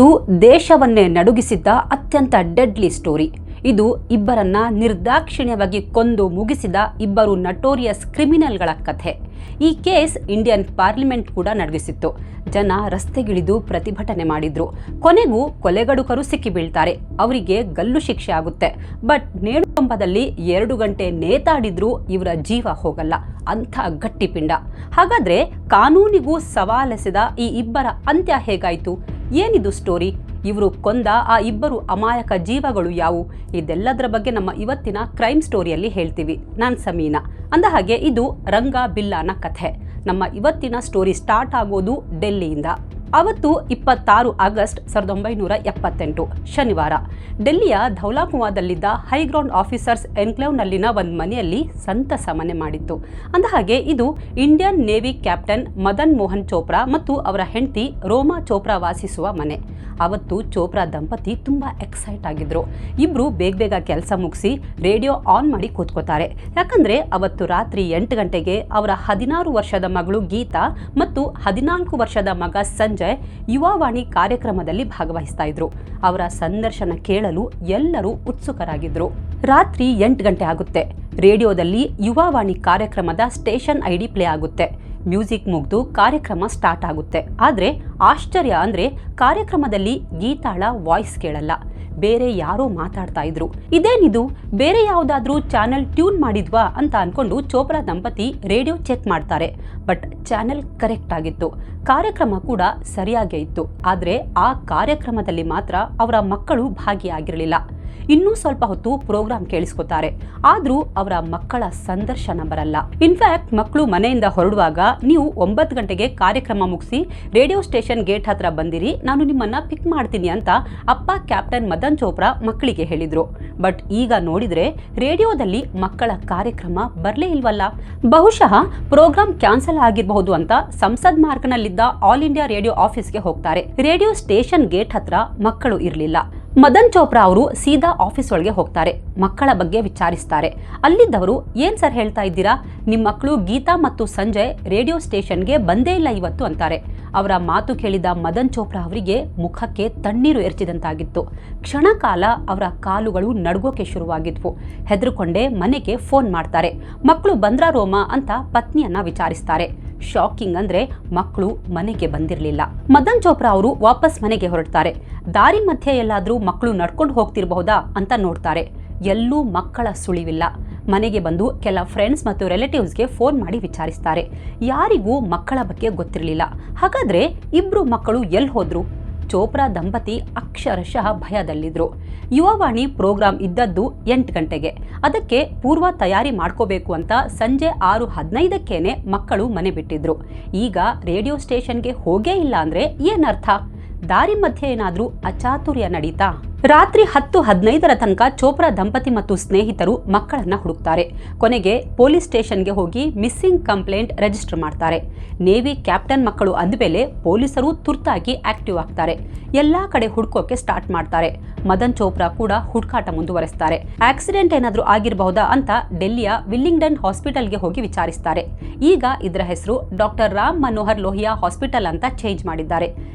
ಇದು ದೇಶವನ್ನೇ ನಡುಗಿಸಿದ್ದ ಅತ್ಯಂತ deadly story. ಇದು ಇಬ್ಬರನ್ನ ನಿರ್ದಾಕ್ಷಿಣ್ಯವಾಗಿ ಕೊಂದು ಮುಗಿಸಿದ ಇಬ್ಬರು ನಟೋರಿಯಸ್ ಕ್ರಿಮಿನಲ್ಗಳ ಕಥೆ. ಈ ಕೇಸ್ ಇಂಡಿಯನ್ ಪಾರ್ಲಿಮೆಂಟ್ ಕೂಡ ನಡುಗಿಸಿತ್ತು. ಜನ ರಸ್ತೆಗಿಳಿದು ಪ್ರತಿಭಟನೆ ಮಾಡಿದ್ರು. ಕೊನೆಗೂ ಕೊಲೆಗಡುಕರು ಸಿಕ್ಕಿ ಬೀಳ್ತಾರೆ. ಅವರಿಗೆ ಗಲ್ಲು ಶಿಕ್ಷೆ ಆಗುತ್ತೆ. ಬಟ್ ನೇಣುಗಂಬದಲ್ಲಿ 2 ಗಂಟೆ ನೇತಾಡಿದ್ರೂ ಇವರ ಜೀವ ಹೋಗಲ್ಲ. ಅಂಥ ಗಟ್ಟಿಪಿಂಡ. ಹಾಗಾದ್ರೆ ಕಾನೂನಿಗೂ ಸವಾಲೆಸೆದ ಈ ಇಬ್ಬರ ಅಂತ್ಯ ಹೇಗಾಯ್ತು? ಏನಿದು ಸ್ಟೋರಿ? ಇವರು ಕೊಂದ ಆ ಇಬ್ಬರು ಅಮಾಯಕ ಜೀವಗಳು ಯಾವುವು? ಇದೆಲ್ಲದರ ಬಗ್ಗೆ ನಮ್ಮ ಇವತ್ತಿನ ಕ್ರೈಮ್ ಸ್ಟೋರಿಯಲ್ಲಿ ಹೇಳ್ತೀವಿ. ನಾನು ಸಮೀನಾ. ಅಂದ ಹಾಗೆ ಇದು ರಂಗ ಬಿಲ್ಲಾನ ಕಥೆ. ನಮ್ಮ ಇವತ್ತಿನ ಸ್ಟೋರಿ ಸ್ಟಾರ್ಟ್ ಆಗೋದು ಡೆಲ್ಲಿಯಿಂದ. ಅವತ್ತು 26 ಆಗಸ್ಟ್ 1978 ಶನಿವಾರ. ಡೆಲ್ಲಿಯ ಧೌಲಾಕುವಾದಲ್ಲಿದ್ದ ಹೈಗ್ರೌಂಡ್ ಆಫೀಸರ್ಸ್ ಎನ್ಕ್ಲೇವ್ನಲ್ಲಿನ ಒಂದು ಮನೆಯಲ್ಲಿ ಸಂತಸ ಮನೆ ಮಾಡಿತ್ತು. ಅಂದಹಾಗೆ ಇದು Indian navy captain Madan Mohan Chopra ಮತ್ತು ಅವರ ಹೆಂಡತಿ ರೋಮಾ ಚೋಪ್ರಾ ವಾಸಿಸುವ ಮನೆ. ಅವತ್ತು ಚೋಪ್ರಾ ದಂಪತಿ ತುಂಬಾ ಎಕ್ಸೈಟ್ ಆಗಿದ್ರು. ಇಬ್ರು ಬೇಗ ಕೆಲಸ ಮುಗಿಸಿ ರೇಡಿಯೋ ಆನ್ ಮಾಡಿ ಕೂತ್ಕೋತಾರೆ. ಯಾಕಂದ್ರೆ ಅವತ್ತು ರಾತ್ರಿ 8 ಗಂಟೆಗೆ ಅವರ 16 ವರ್ಷದ ಮಗಳು ಗೀತಾ ಮತ್ತು 14 ವರ್ಷದ ಮಗ ಸಂಜಯ್ ಯುವವಾಣಿ ಕಾರ್ಯಕ್ರಮದಲ್ಲಿ ಭಾಗವಹಿಸ್ತಾ ಇದ್ರು. ಅವರ ಸಂದರ್ಶನ ಕೇಳಲು ಎಲ್ಲರೂ ಉತ್ಸುಕರಾಗಿದ್ರು. ರಾತ್ರಿ 8 ಗಂಟೆ ಆಗುತ್ತೆ. ರೇಡಿಯೋದಲ್ಲಿ ಯುವವಾಣಿ ಕಾರ್ಯಕ್ರಮದ ಸ್ಟೇಷನ್ ಐಡಿ ಪ್ಲೇ ಆಗುತ್ತೆ. ಮ್ಯೂಸಿಕ್ ಮುಗ್ದು ಕಾರ್ಯಕ್ರಮ ಸ್ಟಾರ್ಟ್ ಆಗುತ್ತೆ. ಆದರೆ ಆಶ್ಚರ್ಯ ಅಂದ್ರೆ ಕಾರ್ಯಕ್ರಮದಲ್ಲಿ ಗೀತಾಳ ವಾಯ್ಸ್ ಕೇಳಲ್ಲ. ಬೇರೆ ಯಾರೋ ಮಾತಾಡ್ತಾ ಇದ್ರು. ಇದೇನಿದು, ಬೇರೆ ಯಾವುದಾದ್ರೂ ಚಾನೆಲ್ ಟ್ಯೂನ್ ಮಾಡಿದ್ವಾ ಅಂತ ಅನ್ಕೊಂಡು ಚೋಪ್ರಾ ದಂಪತಿ ರೇಡಿಯೋ ಚೆಕ್ ಮಾಡ್ತಾರೆ. ಬಟ್ ಚಾನೆಲ್ ಕರೆಕ್ಟ್ ಆಗಿತ್ತು. ಕಾರ್ಯಕ್ರಮ ಕೂಡ ಸರಿಯಾಗೇ ಇತ್ತು. ಆದರೆ ಆ ಕಾರ್ಯಕ್ರಮದಲ್ಲಿ ಮಾತ್ರ ಅವರ ಮಕ್ಕಳು ಭಾಗಿಯಾಗಿರಲಿಲ್ಲ. ಇನ್ನೂ ಸ್ವಲ್ಪ ಹೊತ್ತು ಪ್ರೋಗ್ರಾಂ ಕೇಳಿಸ್ಕೊತಾರೆ. ಆದ್ರೂ ಅವರ ಮಕ್ಕಳ ಸಂದರ್ಶನ ಬರಲ್ಲ. ಇನ್ಫ್ಯಾಕ್ಟ್ ಮಕ್ಕಳು ಮನೆಯಿಂದ ಹೊರಡುವಾಗ, ನೀವು 9 ಗಂಟೆಗೆ ಕಾರ್ಯಕ್ರಮ ಮುಗಿಸಿ ರೇಡಿಯೋ ಸ್ಟೇಷನ್ ಗೇಟ್ ಹತ್ರ ಬಂದಿರಿ, ನಾನು ನಿಮ್ಮನ್ನ ಪಿಕ್ ಮಾಡ್ತೀನಿ ಅಂತ ಅಪ್ಪ ಕ್ಯಾಪ್ಟನ್ ಮದನ್ ಚೋಪ್ರಾ ಮಕ್ಕಳಿಗೆ ಹೇಳಿದ್ರು. ಬಟ್ ಈಗ ನೋಡಿದ್ರೆ ರೇಡಿಯೋದಲ್ಲಿ ಮಕ್ಕಳ ಕಾರ್ಯಕ್ರಮ ಬರ್ಲೇ ಇಲ್ವಲ್ಲ. ಬಹುಶಃ ಪ್ರೋಗ್ರಾಂ ಕ್ಯಾನ್ಸಲ್ ಆಗಿರಬಹುದು ಅಂತ ಸಂಸದ್ ಮಾರ್ಗ್ನಲ್ಲಿದ್ದ ಆಲ್ ಇಂಡಿಯಾ ರೇಡಿಯೋ ಆಫೀಸ್ಗೆ ಹೋಗ್ತಾರೆ. ರೇಡಿಯೋ ಸ್ಟೇಷನ್ ಗೇಟ್ ಹತ್ರ ಮಕ್ಕಳು ಇರಲಿಲ್ಲ. ಮದನ್ ಚೋಪ್ರಾ ಅವರು ಸೀದಾ ಆಫೀಸ್ ಒಳಗೆ ಹೋಗ್ತಾರೆ. ಮಕ್ಕಳ ಬಗ್ಗೆ ವಿಚಾರಿಸ್ತಾರೆ. ಅಲ್ಲಿದ್ದವರು, ಏನ್ ಸರ್ ಹೇಳ್ತಾ ಇದ್ದೀರಾ, ನಿಮ್ಮ ಮಕ್ಕಳು ಗೀತಾ ಮತ್ತು ಸಂಜಯ್ ರೇಡಿಯೋ ಸ್ಟೇಷನ್ಗೆ ಬಂದೇ ಇಲ್ಲ ಇವತ್ತು ಅಂತಾರೆ. ಅವರ ಮಾತು ಕೇಳಿದ ಮದನ್ ಚೋಪ್ರಾ ಅವರಿಗೆ ಮುಖಕ್ಕೆ ತಣ್ಣೀರು ಎರಚಿದಂತಾಗಿತ್ತು. ಕ್ಷಣ ಕಾಲ ಅವರ ಕಾಲುಗಳು ನಡುಗೋಕೆ ಶುರುವಾಗಿದ್ವು. ಹೆದರುಕೊಂಡೇ ಮನೆಗೆ ಫೋನ್ ಮಾಡ್ತಾರೆ. ಮಕ್ಕಳು ಬಂದ್ರಾ ರೋಮಾ ಅಂತ ಪತ್ನಿಯನ್ನ ವಿಚಾರಿಸ್ತಾರೆ. ಶಾಕಿಂಗ್ ಅಂದ್ರೆ ಮಕ್ಕಳು ಮನೆಗೆ ಬಂದಿರಲಿಲ್ಲ. ಮದನ್ ಚೋಪ್ರಾ ಅವರು ವಾಪಸ್ ಮನೆಗೆ ಹೊರಡ್ತಾರೆ. ದಾರಿ ಮಧ್ಯೆ ಎಲ್ಲಾದ್ರೂ ಮಕ್ಕಳು ನಡ್ಕೊಂಡು ಹೋಗ್ತಿರಬಹುದಾ ಅಂತ ನೋಡ್ತಾರೆ. ಎಲ್ಲೂ ಮಕ್ಕಳ ಸುಳಿವಿಲ್ಲ. ಮನೆಗೆ ಬಂದು ಕೆಲ ಫ್ರೆಂಡ್ಸ್ ಮತ್ತು ರಿಲೇಟಿವ್ಸ್ಗೆ ಫೋನ್ ಮಾಡಿ ವಿಚಾರಿಸ್ತಾರೆ. ಯಾರಿಗೂ ಮಕ್ಕಳ ಬಗ್ಗೆ ಗೊತ್ತಿರಲಿಲ್ಲ. ಹಾಗಾದ್ರೆ ಇಬ್ರು ಮಕ್ಕಳು ಎಲ್ಲಿ ಹೋದ್ರು? ಚೋಪ್ರಾ ದಂಪತಿ ಅಕ್ಷರಶಃ ಭಯದಲ್ಲಿದ್ರು. ಯುವವಾಣಿ ಪ್ರೋಗ್ರಾಂ ಇದ್ದದ್ದು 8 ಗಂಟೆಗೆ. ಅದಕ್ಕೆ ಪೂರ್ವ ತಯಾರಿ ಮಾಡ್ಕೋಬೇಕು ಅಂತ ಸಂಜೆ 6:15ಕ್ಕೇನೆ ಮಕ್ಕಳು ಮನೆ ಬಿಟ್ಟಿದ್ರು. ಈಗ ರೇಡಿಯೋ ಸ್ಟೇಷನ್ಗೆ ಹೋಗೇ ಇಲ್ಲ ಅಂದ್ರೆ ಏನರ್ಥ? ದಾರಿ ಮಧ್ಯೆ ಏನಾದ್ರೂ ಅಚಾತುರ್ಯ ನಡೀತಾ? ರಾತ್ರಿ 10:15ರ ತನಕ ಚೋಪ್ರಾ ದಂಪತಿ ಮತ್ತು ಸ್ನೇಹಿತರು ಮಕ್ಕಳನ್ನ ಹುಡುಕ್ತಾರೆ. ಕೊನೆಗೆ ಪೊಲೀಸ್ ಸ್ಟೇಷನ್ಗೆ ಹೋಗಿ ಮಿಸ್ಸಿಂಗ್ ಕಂಪ್ಲೇಂಟ್ ರಿಜಿಸ್ಟರ್ ಮಾಡ್ತಾರೆ. ನೇವಿ ಕ್ಯಾಪ್ಟನ್ ಮಕ್ಕಳು ಅಂದಮೇಲೆ ಪೊಲೀಸರು ತುರ್ತಾಗಿ ಆಕ್ಟಿವ್ ಆಗ್ತಾರೆ. ಎಲ್ಲಾ ಕಡೆ ಹುಡ್ಕೋಕೆ ಸ್ಟಾರ್ಟ್ ಮಾಡ್ತಾರೆ. ಮದನ್ ಚೋಪ್ರಾ ಕೂಡ ಹುಡುಕಾಟ ಮುಂದುವರೆಸ್ತಾರೆ. ಆಕ್ಸಿಡೆಂಟ್ ಏನಾದ್ರೂ ಆಗಿರಬಹುದಾ ಅಂತ ಡೆಲ್ಲಿಯ ವಿಲ್ಲಿಂಗ್ಡನ್ ಹಾಸ್ಪಿಟಲ್ಗೆ ಹೋಗಿ ವಿಚಾರಿಸ್ತಾರೆ. ಈಗ ಇದರ ಹೆಸರು ಡಾಕ್ಟರ್ ರಾಮ್ ಮನೋಹರ್ ಲೋಹಿಯಾ ಹಾಸ್ಪಿಟಲ್ ಅಂತ ಚೇಂಜ್ ಮಾಡಿದ್ದಾರೆ.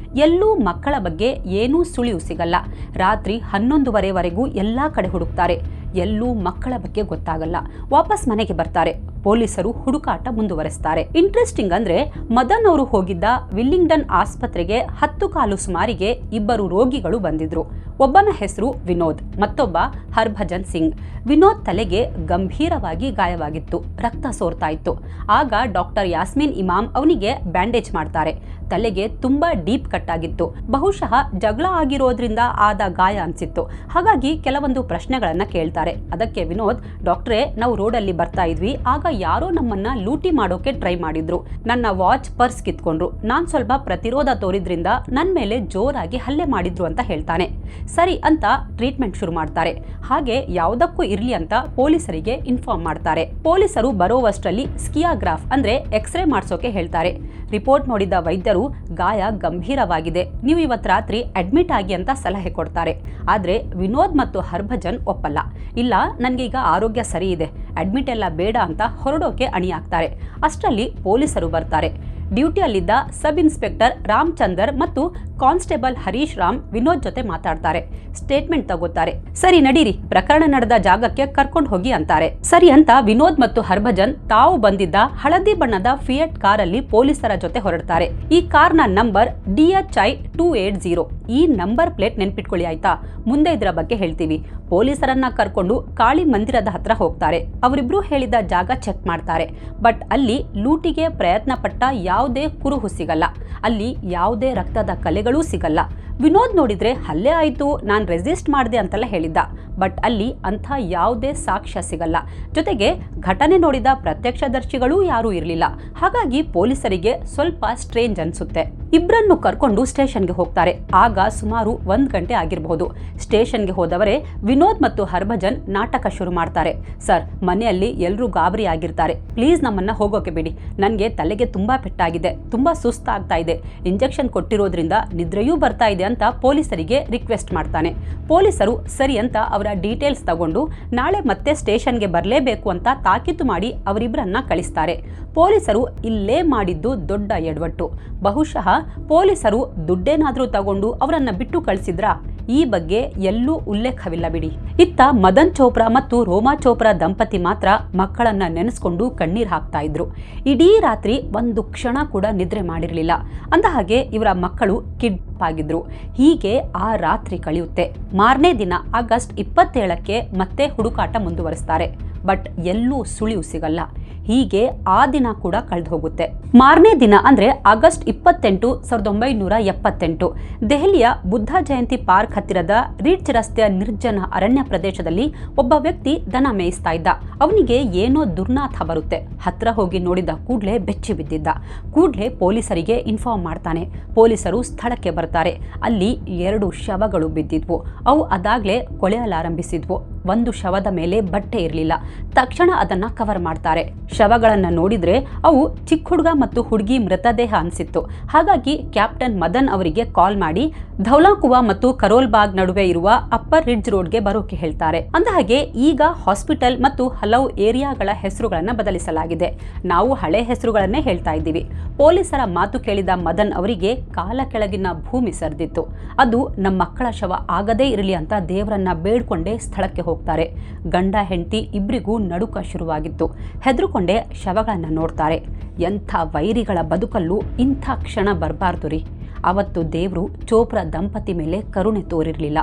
ಎಲ್ಲೂ ಮಕ್ಕಳ ಬಗ್ಗೆ ಏನೂ ಸುಳಿವು ಸಿಗಲ್ಲ. ರಾತ್ರಿ 11:30ವರೆಗೂ ಎಲ್ಲಾ ಕಡೆ ಹುಡುಕ್ತಾರೆ. ಎಲ್ಲೂ ಮಕ್ಕಳ ಬಗ್ಗೆ ಗೊತ್ತಾಗಲ್ಲ. ವಾಪಸ್ ಮನೆಗೆ ಬರ್ತಾರೆ. ಪೊಲೀಸರು ಹುಡುಕಾಟ ಮುಂದುವರೆಸ್ತಾರೆ. ಇಂಟ್ರೆಸ್ಟಿಂಗ್ ಅಂದ್ರೆ ಮದನ್ ಅವರು ಹೋಗಿದ್ದ ವಿಲ್ಲಿಂಗ್ಡನ್ ಆಸ್ಪತ್ರೆಗೆ 10:15 ಸುಮಾರಿಗೆ ಇಬ್ಬರು ರೋಗಿಗಳು ಬಂದಿದ್ರು. ಒಬ್ಬನ ಹೆಸರು ವಿನೋದ್, ಮತ್ತೊಬ್ಬ ಹರ್ಭಜನ್ ಸಿಂಗ್. ವಿನೋದ್ ತಲೆಗೆ ಗಂಭೀರವಾಗಿ ಗಾಯವಾಗಿತ್ತು. ರಕ್ತ ಸೋರ್ತಾ ಇತ್ತು. ಆಗ ಡಾಕ್ಟರ್ ಯಾಸ್ಮಿನ್ ಇಮಾಮ್ ಅವನಿಗೆ ಬ್ಯಾಂಡೇಜ್ ಮಾಡ್ತಾರೆ. ತಲೆಗೆ ತುಂಬಾ ಡೀಪ್ ಕಟ್ ಆಗಿತ್ತು. ಬಹುಶಃ ಜಗಳ ಆಗಿರೋದ್ರಿಂದ ಆದ ಗಾಯ ಅನ್ಸಿತ್ತು. ಹಾಗಾಗಿ ಕೆಲವೊಂದು ಪ್ರಶ್ನೆಗಳನ್ನ ಕೇಳ್ತಾರೆ. ಅದಕ್ಕೆ ವಿನೋದ್, ಡಾಕ್ಟ್ರೇ, ನಾವು ರೋಡಲ್ಲಿ ಬರ್ತಾ ಇದ್ವಿ, ಆಗ ಯಾರೋ ನಮ್ಮನ್ನ ಲೂಟಿ ಮಾಡೋಕೆ ಟ್ರೈ ಮಾಡಿದ್ರು. ನನ್ನ ವಾಚ್, ಪರ್ಸ್ ಕಿತ್ಕೊಂಡ್ರು. ನಾನ್ ಸ್ವಲ್ಪ ಪ್ರತಿರೋಧ ತೋರಿದ್ರಿಂದ ನನ್ ಮೇಲೆ ಜೋರಾಗಿ ಹಲ್ಲೆ ಮಾಡಿದ್ರು ಅಂತ ಹೇಳ್ತಾನೆ. ಸರಿ ಅಂತ ಟ್ರೀಟ್ಮೆಂಟ್ ಶುರು ಮಾಡ್ತಾರೆ. ಹಾಗೆ ಯಾವುದಕ್ಕೂ ಇರ್ಲಿ ಅಂತ ಪೊಲೀಸರಿಗೆ ಇನ್ಫಾರ್ಮ್ ಮಾಡ್ತಾರೆ. ಪೊಲೀಸರು ಬರೋವಷ್ಟರಲ್ಲಿ ಸ್ಕಿಯಾಗ್ರಾಫ್ ಅಂದ್ರೆ ಎಕ್ಸ್ರೇ ಮಾಡ್ಸೋಕೆ ಹೇಳ್ತಾರೆ. ರಿಪೋರ್ಟ್ ನೋಡಿದ ವೈದ್ಯರು, ಗಾಯ ಗಂಭೀರವಾಗಿದೆ, ನೀವು ಇವತ್ತು ರಾತ್ರಿ ಅಡ್ಮಿಟ್ ಆಗಿ ಅಂತ ಸಲಹೆ ಕೊಡ್ತಾರೆ. ಆದ್ರೆ ವಿನೋದ್ ಮತ್ತು ಹರ್ಭಜನ್ ಒಪ್ಪಲ್ಲ. ಇಲ್ಲ, ನನ್ಗೆ ಈಗ ಆರೋಗ್ಯ ಸರಿ ಇದೆ, ಅಡ್ಮಿಟ್ ಎಲ್ಲ ಬೇಡ ಅಂತ ಹೊರಡೋಕೆ ಅಣಿಯಾಗ್ತಾರೆ. ಅಷ್ಟರಲ್ಲಿ ಪೊಲೀಸರು ಬರ್ತಾರೆ. ಡ್ಯೂಟಿಯಲ್ಲಿದ್ದ ಸಬ್ ಇನ್ಸ್ಪೆಕ್ಟರ್ ರಾಮಚಂದರ್ ಮತ್ತು ಕಾನ್ಸ್ಟೇಬಲ್ ಹರೀಶ್ ರಾಮ್ ವಿನೋದ್ ಜೊತೆ ಮಾತಾಡ್ತಾರೆ. ಸ್ಟೇಟ್ಮೆಂಟ್ ತಗೋತಾರೆ. ಸರಿ ನಡೀರಿ, ಪ್ರಕರಣ ನಡೆದ ಜಾಗಕ್ಕೆ ಕರ್ಕೊಂಡು ಹೋಗಿ ಅಂತಾರೆ. ಸರಿ ಅಂತ ವಿನೋದ್ ಮತ್ತು ಹರ್ಭಜನ್ ತಾವು ಬಂದಿದ್ದ ಹಳದಿ ಬಣ್ಣದ ಫಿಯಟ್ ಕಾರಲ್ಲಿ ಪೊಲೀಸರ ಜೊತೆ ಹೊರಡ್ತಾರೆ. ಈ ಕಾರ್ನ ನಂಬರ್ DHI 280. ಈ ನಂಬರ್ ಪ್ಲೇಟ್ ನೆನ್ಪಿಟ್ಕೊಳ್ಳಿ ಆಯ್ತಾ, ಮುಂದೆ ಇದರ ಬಗ್ಗೆ ಹೇಳ್ತೀವಿ. ಪೊಲೀಸರನ್ನ ಕರ್ಕೊಂಡು ಕಾಳಿ ಮಂದಿರದ ಹತ್ರ ಹೋಗ್ತಾರೆ. ಅವರಿಬ್ರು ಹೇಳಿದ ಜಾಗ ಚೆಕ್ ಮಾಡ್ತಾರೆ. ಬಟ್ ಅಲ್ಲಿ ಲೂಟಿಗೆ ಪ್ರಯತ್ನ ಪಟ್ಟ ಯಾವುದೇ ಕುರುಹು ಸಿಗಲ್ಲ. ಅಲ್ಲಿ ಯಾವುದೇ ರಕ್ತದ ಕಲೆಗಳೂ ಸಿಗಲ್ಲ. ವಿನೋದ್ ನೋಡಿದ್ರೆ ಹಲ್ಲೆ ಆಯ್ತು, ನಾನು ರೆಸಿಸ್ಟ್ ಮಾಡಿದೆ ಅಂತೆಲ್ಲ ಹೇಳಿದ್ದ. ಬಟ್ ಅಲ್ಲಿ ಅಂಥ ಯಾವುದೇ ಸಾಕ್ಷ್ಯ ಸಿಗಲ್ಲ. ಜೊತೆಗೆ ಘಟನೆ ನೋಡಿದ ಪ್ರತ್ಯಕ್ಷದರ್ಶಿಗಳೂ ಯಾರೂ ಇರಲಿಲ್ಲ. ಹಾಗಾಗಿ ಪೊಲೀಸರಿಗೆ ಸ್ವಲ್ಪ ಸ್ಟ್ರೇಂಜ್ ಅನ್ಸುತ್ತೆ. ಇಬ್ಬರನ್ನು ಕರ್ಕೊಂಡು ಸ್ಟೇಷನ್ಗೆ ಹೋಗ್ತಾರೆ. ಆಗ ಸುಮಾರು 1 ಗಂಟೆ ಆಗಿರಬಹುದು. ಸ್ಟೇಷನ್ಗೆ ಹೋದವರೇ ವಿನೋದ್ ಮತ್ತು ಹರ್ಭಜನ್ ನಾಟಕ ಶುರು ಮಾಡ್ತಾರೆ. ಸರ್, ಮನೆಯಲ್ಲಿ ಎಲ್ಲರೂ ಗಾಬರಿ ಆಗಿರ್ತಾರೆ, ಪ್ಲೀಸ್ ನಮ್ಮನ್ನ ಹೋಗೋಕೆ ಬಿಡಿ. ನನಗೆ ತಲೆಗೆ ತುಂಬಾ ಪೆಟ್ಟಾಗಿದೆ, ತುಂಬಾ ಸುಸ್ತಾಗ್ತಾ ಇದೆ, ಇಂಜೆಕ್ಷನ್ ಕೊಟ್ಟಿರೋದ್ರಿಂದ ನಿದ್ರೆಯೂ ಬರ್ತಾ ಇದೆ ಅಂತ ಪೊಲೀಸರಿಗೆ ರಿಕ್ವೆಸ್ಟ್ ಮಾಡ್ತಾನೆ. ಪೊಲೀಸರು ಸರಿ ಅಂತ ಅವರ ಡೀಟೇಲ್ಸ್ ತಗೊಂಡು ನಾಳೆ ಮತ್ತೆ ಸ್ಟೇಷನ್ಗೆ ಬರಲೇಬೇಕು ಅಂತ ತಾಕೀತು ಮಾಡಿ ಅವರಿಬ್ಬರನ್ನ ಕಳಿಸ್ತಾರೆ. ಪೊಲೀಸರು ಇಲ್ಲೇ ಮಾಡಿದ್ದು ದೊಡ್ಡ ಎಡವಟ್ಟು. ಬಹುಶಃ ಪೊಲೀಸರು ದುಡ್ಡೇನಾದ್ರೂ ತಗೊಂಡು ಅವರನ್ನ ಬಿಟ್ಟು ಕಳಿಸಿದ್ರಾ? ಈ ಬಗ್ಗೆ ಎಲ್ಲೂ ಉಲ್ಲೇಖವಿಲ್ಲ ಬಿಡಿ. ಇತ್ತ ಮದನ್ ಚೋಪ್ರಾ ಮತ್ತು ರೋಮಾ ಚೋಪ್ರಾ ದಂಪತಿ ಮಾತ್ರ ಮಕ್ಕಳನ್ನ ನೆನೆಸ್ಕೊಂಡು ಕಣ್ಣೀರ್ ಹಾಕ್ತಾ ಇದ್ರು. ಇಡೀ ರಾತ್ರಿ ಒಂದು ಕ್ಷಣ ಕೂಡ ನಿದ್ರೆ ಮಾಡಿರಲಿಲ್ಲ. ಅಂದ ಹಾಗೆ ಇವರ ಮಕ್ಕಳು ಕಿಡ್ನಾಪ್ ಆಗಿದ್ರು. ಹೀಗೆ ಆ ರಾತ್ರಿ ಕಳೆಯುತ್ತೆ. ಮಾರನೇ ದಿನ ಆಗಸ್ಟ್ 27ಕ್ಕೆ ಮತ್ತೆ ಹುಡುಕಾಟ ಮುಂದುವರಿಸ್ತಾರೆ. ಬಟ್ ಎಲ್ಲೂ ಸುಳಿವು ಸಿಗಲ್ಲ. ಹೀಗೆ ಆ ದಿನ ಕೂಡ ಕಳೆದು ಹೋಗುತ್ತೆ. ಮಾರನೇ ದಿನ ಅಂದ್ರೆ ಆಗಸ್ಟ್ 28, 1978 ದೆಹಲಿಯ ಬುದ್ಧ ಜಯಂತಿ ಪಾರ್ಕ್ ಹತ್ತಿರದ ರಿಡ್ಜ್ ರಸ್ತೆಯ ನಿರ್ಜನ ಅರಣ್ಯ ಪ್ರದೇಶದಲ್ಲಿ ಒಬ್ಬ ವ್ಯಕ್ತಿ ದನ ಮೇಯಿಸ್ತಾ ಇದ್ದ. ಅವನಿಗೆ ಏನೋ ದುರ್ನಾಥ ಬರುತ್ತೆ. ಹತ್ರ ಹೋಗಿ ನೋಡಿದ ಕೂಡ್ಲೆ ಬೆಚ್ಚಿ ಬಿದ್ದಿದ್ದ. ಕೂಡ್ಲೆ ಪೊಲೀಸರಿಗೆ ಇನ್ಫಾರ್ಮ್ ಮಾಡ್ತಾನೆ. ಪೊಲೀಸರು ಸ್ಥಳಕ್ಕೆ ಬರ್ತಾರೆ. ಅಲ್ಲಿ 2 ಶವಗಳು ಬಿದ್ದಿದ್ವು. ಅವು ಅದಾಗ್ಲೇ ಕೊಳೆಯಲಾರಂಭಿಸಿದ್ವು. ಒಂದು ಶವದ ಮೇಲೆ ಬಟ್ಟೆ ಇರಲಿಲ್ಲ. ತಕ್ಷಣ ಅದನ್ನ ಕವರ್ ಮಾಡ್ತಾರೆ. ಶವಗಳನ್ನ ನೋಡಿದ್ರೆ ಅವು ಚಿಕ್ಕ ಹುಡುಗ ಮತ್ತು ಹುಡುಗಿ ಮೃತದೇಹ ಅನ್ಸಿತ್ತು. ಹಾಗಾಗಿ ಕ್ಯಾಪ್ಟನ್ ಮದನ್ ಅವರಿಗೆ ಕಾಲ್ ಮಾಡಿ ಧೌಲಾಕುವಾ ಮತ್ತು ಕರೋಲ್ಬಾಗ್ ನಡುವೆ ಇರುವ ಅಪ್ಪರ್ ರಿಡ್ಜ್ ರೋಡ್ಗೆ ಬರೋಕೆ ಹೇಳ್ತಾರೆ. ಅಂದಹಾಗೆ ಈಗ ಹಾಸ್ಪಿಟಲ್ ಮತ್ತು ಹಲವು ಏರಿಯಾಗಳ ಹೆಸರುಗಳನ್ನ ಬದಲಿಸಲಾಗಿದೆ. ನಾವು ಹಳೆ ಹೆಸರುಗಳನ್ನೇ ಹೇಳ್ತಾ ಇದ್ದೀವಿ. ಪೊಲೀಸರ ಮಾತು ಕೇಳಿದ ಮದನ್ ಅವರಿಗೆ ಕಾಲ ಕೆಳಗಿನ ಭೂಮಿ ಸರಿದಿತ್ತು. ಅದು ನಮ್ಮ ಮಕ್ಕಳ ಶವ ಆಗದೇ ಇರಲಿ ಅಂತ ದೇವರನ್ನ ಬೇಡ್ಕೊಂಡೇ ಸ್ಥಳಕ್ಕೆ ಹೋಗ್ತಾರೆ. ಗಂಡ ಹೆಂಡತಿ ಇಬ್ಬರಿಗೂ ನಡುಕ ಶುರುವಾಗಿತ್ತು. ಹೆದರುಕೊಂಡೇ ಶವಗಳನ್ನ ನೋಡ್ತಾರೆ. ಎಂಥ ವೈರಿಗಳ ಬದುಕಲ್ಲೂ ಇಂಥ ಕ್ಷಣ ಬರಬಾರ್ದು ರೀ. ಅವತ್ತು ದೇವರು ಚೋಪ್ರಾ ದಂಪತಿ ಮೇಲೆ ಕರುಣೆ ತೋರಿರಲಿಲ್ಲ.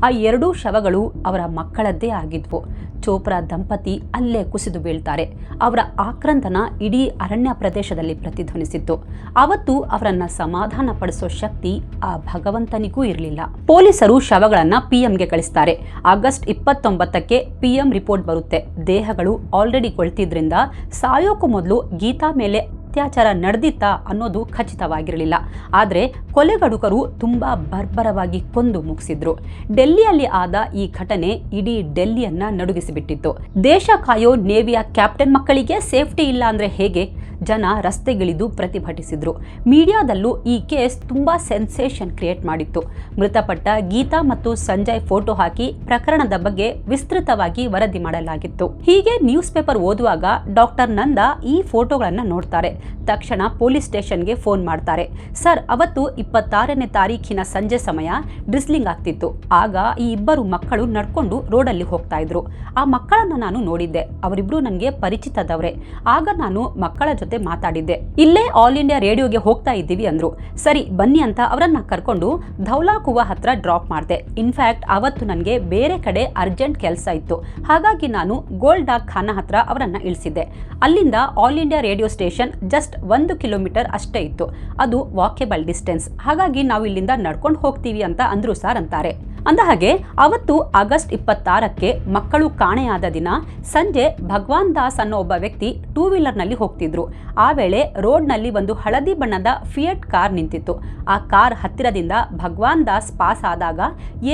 ಆ 2 ಶವಗಳು ಅವರ ಮಕ್ಕಳದ್ದೇ ಆಗಿದ್ವು. ಚೋಪ್ರಾ ದಂಪತಿ ಅಲ್ಲೇ ಕುಸಿದು ಬೀಳ್ತಾರೆ. ಅವರ ಆಕ್ರಂದನ ಇಡೀ ಅರಣ್ಯ ಪ್ರದೇಶದಲ್ಲಿ ಪ್ರತಿಧ್ವನಿಸಿತ್ತು. ಅವತ್ತು ಅವರನ್ನ ಸಮಾಧಾನ ಪಡಿಸೋ ಶಕ್ತಿ ಆ ಭಗವಂತನಿಗೂ ಇರಲಿಲ್ಲ. ಪೊಲೀಸರು ಶವಗಳನ್ನ PMಗೆ ಕಳಿಸ್ತಾರೆ. ಆಗಸ್ಟ್ 29ಕ್ಕೆ PM ರಿಪೋರ್ಟ್ ಬರುತ್ತೆ. ದೇಹಗಳು ಆಲ್ರೆಡಿ ಕೊಳ್ತಿದ್ರಿಂದ ಸಾಯೋಕ್ಕೂ ಮೊದಲು ಗೀತಾ ಮೇಲೆ ಅತ್ಯಾಚಾರ ನಡೆದಿತ್ತಾ ಅನ್ನೋದು ಖಚಿತವಾಗಿರಲಿಲ್ಲ. ಆದರೆ ಕೊಲೆಗಡುಕರು ತುಂಬಾ ಬರ್ಬರವಾಗಿ ಕೊಂದು ಮುಗಿಸಿದ್ರು. ಡೆಲ್ಲಿಯಲ್ಲಿ ಆದ ಈ ಘಟನೆ ಇಡೀ ಡೆಲ್ಲಿಯನ್ನ ನಡುಗಿಸಿಬಿಟ್ಟಿತ್ತು. ದೇಶ ಕಾಯೋ ನೇವಿಯ ಕ್ಯಾಪ್ಟನ್ ಮಕ್ಕಳಿಗೆ ಸೇಫ್ಟಿ ಇಲ್ಲ ಅಂದ್ರೆ ಹೇಗೆ? ಜನ ರಸ್ತೆಗಿಳಿದು ಪ್ರತಿಭಟಿಸಿದ್ರು. ಮೀಡಿಯಾದಲ್ಲೂ ಈ ಕೇಸ್ ತುಂಬಾ ಸೆನ್ಸೇಷನ್ ಕ್ರಿಯೇಟ್ ಮಾಡಿತ್ತು. ಮೃತಪಟ್ಟ ಗೀತಾ ಮತ್ತು ಸಂಜಯ್ ಫೋಟೋ ಹಾಕಿ ಪ್ರಕರಣದ ಬಗ್ಗೆ ವಿಸ್ತೃತವಾಗಿ ವರದಿ ಮಾಡಲಾಗಿತ್ತು. ಹೀಗೆ ನ್ಯೂಸ್ ಪೇಪರ್ ಓದುವಾಗ ಡಾಕ್ಟರ್ ನಂದಾ ಈ ಫೋಟೋಗಳನ್ನ ನೋಡ್ತಾರೆ. ತಕ್ಷಣ ಪೊಲೀಸ್ ಸ್ಟೇಷನ್ಗೆ ಫೋನ್ ಮಾಡ್ತಾರೆ. ಸರ್, ಅವತ್ತು 26ನೇ ತಾರೀಖಿನ ಸಂಜೆ ಸಮಯ ಡ್ರಿಸ್ಲಿಂಗ್ ಆಗ್ತಿತ್ತು. ಆಗ ಈ ಇಬ್ಬರು ಮಕ್ಕಳು ನಡ್ಕೊಂಡು ರೋಡಲ್ಲಿ ಹೋಗ್ತಾ ಇದ್ರು. ಆ ಮಕ್ಕಳನ್ನ ನಾನು ನೋಡಿದ್ದೆ. ಅವರಿಬ್ರು ನನಗೆ ಪರಿಚಿತದವ್ರೆ. ಆಗ ನಾನು ಮಕ್ಕಳ ಜೊತೆ ಮಾತಾಡಿದ್ದೆ. ಇಲ್ಲೇ ಆಲ್ ಇಂಡಿಯಾ ರೇಡಿಯೋಗೆ ಹೋಗ್ತಾ ಇದ್ದೀವಿ ಅಂದ್ರು. ಸರಿ ಬನ್ನಿ ಅಂತ ಅವರನ್ನ ಕರ್ಕೊಂಡು ಧೌಲಾಕುವಾ ಹತ್ರ ಡ್ರಾಪ್ ಮಾಡಿದೆ. ಇನ್ಫ್ಯಾಕ್ಟ್ ಅವತ್ತು ನನಗೆ ಬೇರೆ ಕಡೆ ಅರ್ಜೆಂಟ್ ಕೆಲಸ ಇತ್ತು. ಹಾಗಾಗಿ ನಾನು ಗೋಲ್ಡ್ ಡಾಕ್ ಖಾನಾ ಹತ್ರ ಅವರನ್ನ ಇಳಿಸಿದ್ದೆ. ಅಲ್ಲಿಂದ all India radio station just 1 kilometre ಅಷ್ಟೇ ಇತ್ತು. ಅದು ವಾಕೇಬಲ್ ಡಿಸ್ಟೆನ್ಸ್. ಹಾಗಾಗಿ ನಾವು ಇಲ್ಲಿಂದ ನಡ್ಕೊಂಡು ಹೋಗ್ತೀವಿ ಅಂತ ಅಂದ್ರು ಸರ್ ಅಂತಾರೆ. ಅಂದಹಾಗೆ ಅವತ್ತು ಆಗಸ್ಟ್ 26ಕ್ಕೆ ಮಕ್ಕಳು ಕಾಣೆಯಾದ ದಿನ ಸಂಜೆ ಭಗವಾನ್ ದಾಸ್ ಅನ್ನೋ ಒಬ್ಬ ವ್ಯಕ್ತಿ 2 ವೀಲರ್ನಲ್ಲಿ ಹೋಗ್ತಿದ್ರು. ಆ ವೇಳೆ ರೋಡ್ನಲ್ಲಿ ಒಂದು ಹಳದಿ ಬಣ್ಣದ ಫಿಯಟ್ ಕಾರ್ ನಿಂತಿತ್ತು. ಆ ಕಾರ್ ಹತ್ತಿರದಿಂದ ಭಗವಾನ್ ದಾಸ್ ಪಾಸ್ ಆದಾಗ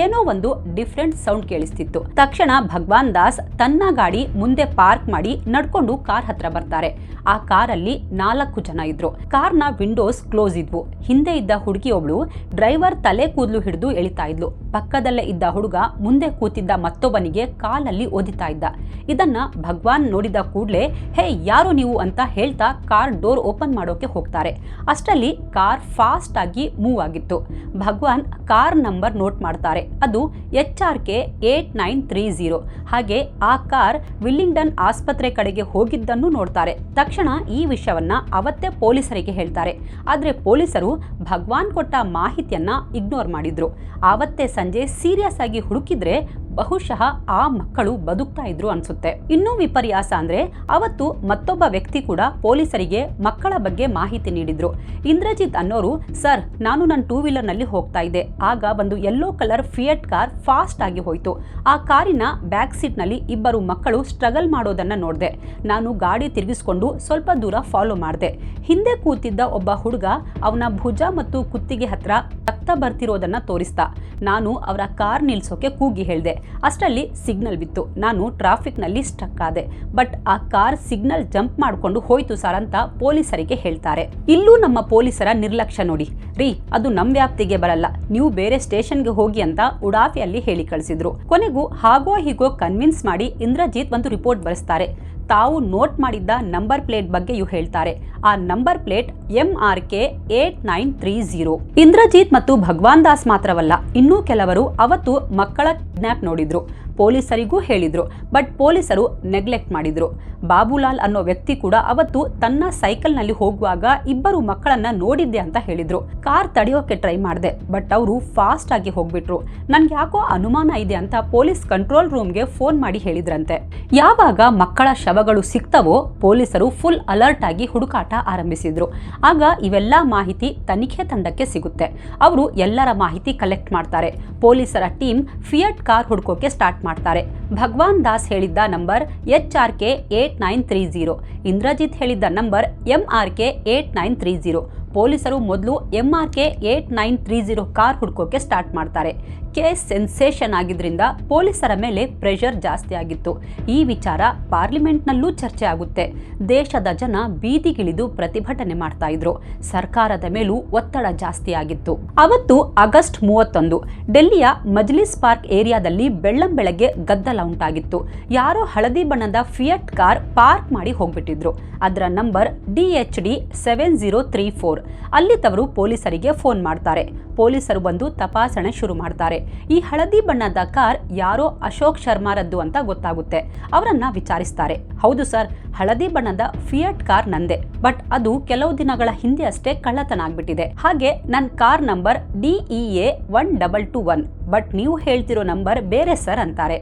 ಏನೋ ಒಂದು ಡಿಫ್ರೆಂಟ್ ಸೌಂಡ್ ಕೇಳಿಸ್ತಿತ್ತು. ತಕ್ಷಣ ಭಗವಾನ್ ದಾಸ್ ತನ್ನ ಗಾಡಿ ಮುಂದೆ ಪಾರ್ಕ್ ಮಾಡಿ ನಡ್ಕೊಂಡು ಕಾರ್ ಹತ್ರ ಬರ್ತಾರೆ. ಆ ಕಾರಲ್ಲಿ 4 ಜನ ಇದ್ರು. ಕಾರ್ನ ವಿಂಡೋಸ್ ಕ್ಲೋಸ್ ಇದ್ವು. ಹಿಂದೆ ಇದ್ದ ಹುಡುಗಿ ಒಬ್ಳು ಡ್ರೈವರ್ ತಲೆ ಕೂದಲು ಹಿಡಿದು ಎಳಿತಾ ಇದ್ಲು. ಪಕ್ಕದಲ್ಲೇ ಇದ್ದ ಹುಡುಗ ಮುಂದೆ ಕೂತಿದ್ದ ಮತ್ತೊಬ್ಬನಿಗೆ ಕಾಲಲ್ಲಿ ಒದಿತಾ ಇದ್ದ. ಇದನ್ನ ಭಗವಾನ್ ನೋಡಿದ ಕೂಡಲೇ ಹೇ ಯಾರು ನೀವು ಅಂತ ಹೇಳ್ತಾ ಕಾರ್ ಡೋರ್ ಓಪನ್ ಮಾಡೋಕೆ ಹೋಗ್ತಾರೆ. ಅಷ್ಟರಲ್ಲಿ ಕಾರ್ ಫಾಸ್ಟ್ ಆಗಿ ಮೂವ್ ಆಗಿತ್ತು. ಭಗವಾನ್ ಕಾರ್ ನಂಬರ್ ನೋಟ್ ಮಾಡ್ತಾರೆ. ಅದು HRK 8930. ಹಾಗೆ ಆ ಕಾರ್ ವಿಲ್ಲಿಂಗ್ಡನ್ ಆಸ್ಪತ್ರೆ ಕಡೆಗೆ ಹೋಗಿದ್ದನ್ನು ನೋಡ್ತಾರೆ. ತಕ್ಷಣ ಈ ವಿಷಯವನ್ನ ಅವತ್ತೇ ಪೊಲೀಸರಿಗೆ ಹೇಳ್ತಾರೆ. ಆದ್ರೆ ಪೊಲೀಸರು ಭಗವಾನ್ ಕೊಟ್ಟ ಮಾಹಿತಿಯನ್ನ ಇಗ್ನೋರ್ ಮಾಡಿದ್ರು. ಆವತ್ತೇ ಸಂಜೆ ಸೀರಿಯಸ್ ಆಗಿ ಹುಡುಕಿದ್ರೆ ಬಹುಶಃ ಆ ಮಕ್ಕಳು ಬದುಕ್ತಾ ಇದ್ರು ಅನ್ಸುತ್ತೆ. ಇನ್ನೂ ವಿಪರ್ಯಾಸ ಅಂದ್ರೆ ಅವತ್ತು ಮತ್ತೊಬ್ಬ ವ್ಯಕ್ತಿ ಕೂಡ ಪೊಲೀಸರಿಗೆ ಮಕ್ಕಳ ಬಗ್ಗೆ ಮಾಹಿತಿ ನೀಡಿದ್ರು. ಇಂದ್ರಜಿತ್ ಅನ್ನೋರು, ಸರ್ ನಾನು ನನ್ನ 2 ವೀಲರ್ ನಲ್ಲಿ ಹೋಗ್ತಾ ಇದ್ದೆ. ಆಗ ಒಂದು yellow colour fiat car fast ಆಗಿ ಹೋಯ್ತು. ಆ ಕಾರಿನ ಬ್ಯಾಕ್ ಸೀಟ್ ನಲ್ಲಿ ಇಬ್ಬರು ಮಕ್ಕಳು ಸ್ಟ್ರಗಲ್ ಮಾಡೋದನ್ನ ನೋಡಿದೆ. ನಾನು ಗಾಡಿ ತಿರುಗಿಸ್ಕೊಂಡು ಸ್ವಲ್ಪ ದೂರ ಫಾಲೋ ಮಾಡಿದೆ. ಹಿಂದೆ ಕೂತಿದ್ದ ಒಬ್ಬ ಹುಡುಗ ಅವನ ಭುಜ ಮತ್ತು ಕುತ್ತಿಗೆ ಹತ್ರ ರಕ್ತ ಬರ್ತಿರೋದನ್ನ ತೋರಿಸ್ತಾ. ನಾನು ಅವರ ಕಾರ್ ನಿಲ್ಸೋಕೆ ಕೂಗಿ ಹೇಳ್ದೆ. ಅಷ್ಟರಲ್ಲಿ ಸಿಗ್ನಲ್ ಬಿತ್ತು. ನಾನು ಟ್ರಾಫಿಕ್ ನಲ್ಲಿ ಸ್ಟಕ್ ಆದೆ. ಬಟ್ ಆ ಕಾರ್ ಸಿಗ್ನಲ್ ಜಂಪ್ ಮಾಡ್ಕೊಂಡು ಹೋಯ್ತು ಸರ್ ಅಂತ ಪೊಲೀಸರಿಗೆ ಹೇಳ್ತಾರೆ. ಇಲ್ಲೂ ನಮ್ಮ ಪೊಲೀಸರ ನಿರ್ಲಕ್ಷ್ಯ ನೋಡಿ. ರೀ ಅದು ನಮ್ ವ್ಯಾಪ್ತಿಗೆ ಬರಲ್ಲ, ನೀವು ಬೇರೆ ಸ್ಟೇಷನ್ಗೆ ಹೋಗಿ ಅಂತ ಉಡಾಫಿಯಲ್ಲಿ ಹೇಳಿ ಕಳಿಸಿದ್ರು. ಕೊನೆಗೂ ಹಾಗೋ ಹೀಗೋ ಕನ್ವಿನ್ಸ್ ಮಾಡಿ ಇಂದ್ರಜಿತ್ ಒಂದು ರಿಪೋರ್ಟ್ ಬರೆಸ್ತಾರೆ. ತಾವು ನೋಟ್ ಮಾಡಿದ್ದ ನಂಬರ್ ಪ್ಲೇಟ್ ಬಗ್ಗೆಯೂ ಹೇಳ್ತಾರೆ. ಆ ನಂಬರ್ ಪ್ಲೇಟ್ MRK 8930. ಇಂದ್ರಜಿತ್ ಮತ್ತು ಭಗವಾನ್ ದಾಸ್ ಮಾತ್ರವಲ್ಲ, ಇನ್ನೂ ಕೆಲವರು ಅವತ್ತು ಮಕ್ಕಳ ಕಿಡ್ನಾಪ್ ನೋಡಿದ್ರು. ಪೊಲೀಸರಿಗೂ ಹೇಳಿದ್ರು. ಬಟ್ ಪೊಲೀಸರು ನೆಗ್ಲೆಕ್ಟ್ ಮಾಡಿದ್ರು. ಬಾಬುಲಾಲ್ ಅನ್ನೋ ವ್ಯಕ್ತಿ ಕೂಡ ಅವತ್ತು ತನ್ನ ಸೈಕಲ್ ನಲ್ಲಿ ಹೋಗುವಾಗ ಇಬ್ಬರು ಮಕ್ಕಳನ್ನ ನೋಡಿದ್ದೆ ಅಂತ ಹೇಳಿದ್ರು. ಕಾರ್ ತಡೆಯೋಕೆ ಟ್ರೈ ಮಾಡಿದೆ, ಬಟ್ ಅವರು ಫಾಸ್ಟ್ ಆಗಿ ಹೋಗ್ಬಿಟ್ರು. ನನ್ಗೆ ಯಾಕೋ ಅನುಮಾನ ಇದೆ ಅಂತ ಪೊಲೀಸ್ ಕಂಟ್ರೋಲ್ ರೂಮ್ಗೆ ಫೋನ್ ಮಾಡಿ ಹೇಳಿದ್ರಂತೆ. ಯಾವಾಗ ಮಕ್ಕಳ ಶವಗಳು ಸಿಕ್ತವೋ ಪೊಲೀಸರು ಫುಲ್ ಅಲರ್ಟ್ ಆಗಿ ಹುಡುಕಾಟ ಆರಂಭಿಸಿದ್ರು. ಆಗ ಇವೆಲ್ಲ ಮಾಹಿತಿ ತನಿಖೆ ತಂಡಕ್ಕೆ ಸಿಗುತ್ತೆ. ಅವರು ಎಲ್ಲರ ಮಾಹಿತಿ ಕಲೆಕ್ಟ್ ಮಾಡ್ತಾರೆ. ಪೊಲೀಸರ ಟೀಮ್ ಫಿಯಟ್ ಕಾರ್ ಹುಡುಕೋಕೆ ಸ್ಟಾರ್ಟ್ ಮಾಡ್ತಾರೆ. ಭಗವಾನ್ ದಾಸ್ ಹೇಳಿದ್ದ ನಂಬರ್ HRK 8930. ಇಂದ್ರಜಿತ್ ಹೇಳಿದ್ದ ನಂಬರ್ MRK 8930. ಪೊಲೀಸರು ಮೊದಲು MRK 8930 ಕಾರ್ ಹುಡುಕೋಕೆ ಸ್ಟಾರ್ಟ್ ಮಾಡ್ತಾರೆ. ಕೇಸ್ ಸೆನ್ಸೇಷನ್ ಆಗಿದ್ರಿಂದ ಪೊಲೀಸರ ಮೇಲೆ ಪ್ರೆಷರ್ ಜಾಸ್ತಿ ಆಗಿತ್ತು. ಈ ವಿಚಾರ ಪಾರ್ಲಿಮೆಂಟ್ನಲ್ಲೂ ಚರ್ಚೆ ಆಗುತ್ತೆ. ದೇಶದ ಜನ ಬೀದಿಗಿಳಿದು ಪ್ರತಿಭಟನೆ ಮಾಡ್ತಾ ಇದ್ರು. ಸರ್ಕಾರದ ಮೇಲೂ ಒತ್ತಡ ಜಾಸ್ತಿ ಆಗಿತ್ತು. ಅವತ್ತು ಆಗಸ್ಟ್ 31 ಡೆಲ್ಲಿಯ ಮಜ್ಲಿಸ್ ಪಾರ್ಕ್ ಏರಿಯಾದಲ್ಲಿ ಬೆಳ್ಳಂಬೆಳಗ್ಗೆ ಗದ್ದಲ ಉಂಟಾಗಿತ್ತು. ಯಾರೋ ಹಳದಿ ಬಣ್ಣದ ಫಿಯಟ್ ಕಾರ್ ಪಾರ್ಕ್ ಮಾಡಿ ಹೋಗ್ಬಿಟ್ಟಿದ್ರು. ಅದರ ನಂಬರ್ DHD 7034. ಅಲ್ಲಿದ್ದವರು ಪೊಲೀಸರಿಗೆ ಫೋನ್ ಮಾಡ್ತಾರೆ. ಪೊಲೀಸರು ಬಂದು ತಪಾಸಣೆ ಶುರು ಮಾಡ್ತಾರೆ. ಈ ಹಳದಿ ಬಣ್ಣದ ಕಾರ್ ಯಾರೋ ಅಶೋಕ್ ಶರ್ಮಾರದ್ದು ಅಂತ ಗೊತ್ತಾಗುತ್ತೆ. ಅವರನ್ನ ವಿಚಾರಿಸ್ತಾರೆ. ಹೌದು ಸರ್, ಹಳದಿ ಬಣ್ಣದ ಫಿಯಟ್ ಕಾರ್ ನಂದೆ, ಬಟ್ ಅದು ಕೆಲವು ದಿನಗಳ ಹಿಂದೆ ಅಷ್ಟೇ ಕಳ್ಳತನ ಆಗ್ಬಿಟ್ಟಿದೆ. ಹಾಗೆ ನನ್ನ ಕಾರ್ ನಂಬರ್ DEA 1221. ಬಟ್ ನೀವು ಹೇಳ್ತಿರೋ ನಂಬರ್ ಬೇರೆ ಸರ್ ಅಂತಾರೆ.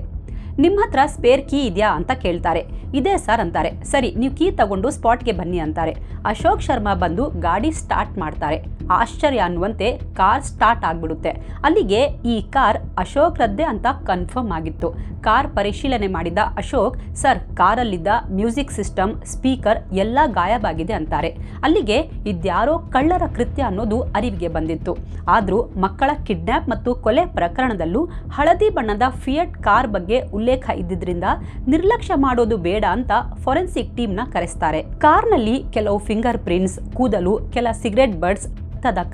ನಿಮ್ಮ ಹತ್ರ ಸ್ಪೇರ್ ಕೀ ಇದೆಯಾ ಅಂತ ಕೇಳ್ತಾರೆ. ಇದೆ ಸರ್ ಅಂತಾರೆ. ಸರಿ, ನೀವು ಕೀ ತಗೊಂಡು ಸ್ಪಾಟ್ಗೆ ಬನ್ನಿ ಅಂತಾರೆ. ಅಶೋಕ್ ಶರ್ಮಾ ಬಂದು ಗಾಡಿ ಸ್ಟಾರ್ಟ್ ಮಾಡ್ತಾರೆ. ಆಶ್ಚರ್ಯ ಅನ್ನುವಂತೆ ಕಾರ್ ಸ್ಟಾರ್ಟ್ ಆಗ್ಬಿಡುತ್ತೆ. ಅಲ್ಲಿಗೆ ಈ ಕಾರ್ ಅಶೋಕ್ ರದ್ದೆ ಅಂತ ಕನ್ಫರ್ಮ್ ಆಗಿತ್ತು. ಕಾರ್ ಪರಿಶೀಲನೆ ಮಾಡಿದ ಅಶೋಕ್, ಸರ್ ಕಾರಲ್ಲಿದ್ದ ಮ್ಯೂಸಿಕ್ ಸಿಸ್ಟಮ್, ಸ್ಪೀಕರ್ ಎಲ್ಲ ಗಾಯಬಾಗಿದೆ ಅಂತಾರೆ. ಅಲ್ಲಿಗೆ ಇದ್ಯಾರೋ ಕಳ್ಳರ ಕೃತ್ಯ ಅನ್ನೋದು ಅರಿವಿಗೆ ಬಂದಿತ್ತು. ಆದ್ರೂ ಮಕ್ಕಳ ಕಿಡ್ನಾಪ್ ಮತ್ತು ಕೊಲೆ ಪ್ರಕರಣದಲ್ಲೂ ಹಳದಿ ಬಣ್ಣದ ಫಿಯಟ್ ಕಾರ್ ಬಗ್ಗೆ ಉಲ್ಲೇಖ ಇದ್ದಿದ್ರಿಂದ ನಿರ್ಲಕ್ಷ್ಯ ಮಾಡೋದು ಬೇಡ ಅಂತ ಫೋರೆನ್ಸಿಕ್ ಟೀಮ್ ನ ಕರೆಸ್ತಾರೆ. ಕಾರ್ನಲ್ಲಿ ಕೆಲವು ಫಿಂಗರ್ ಪ್ರಿಂಟ್ಸ್, ಕೂದಲು, ಕೆಲ ಸಿಗರೆಟ್ ಬಡ್ಸ್,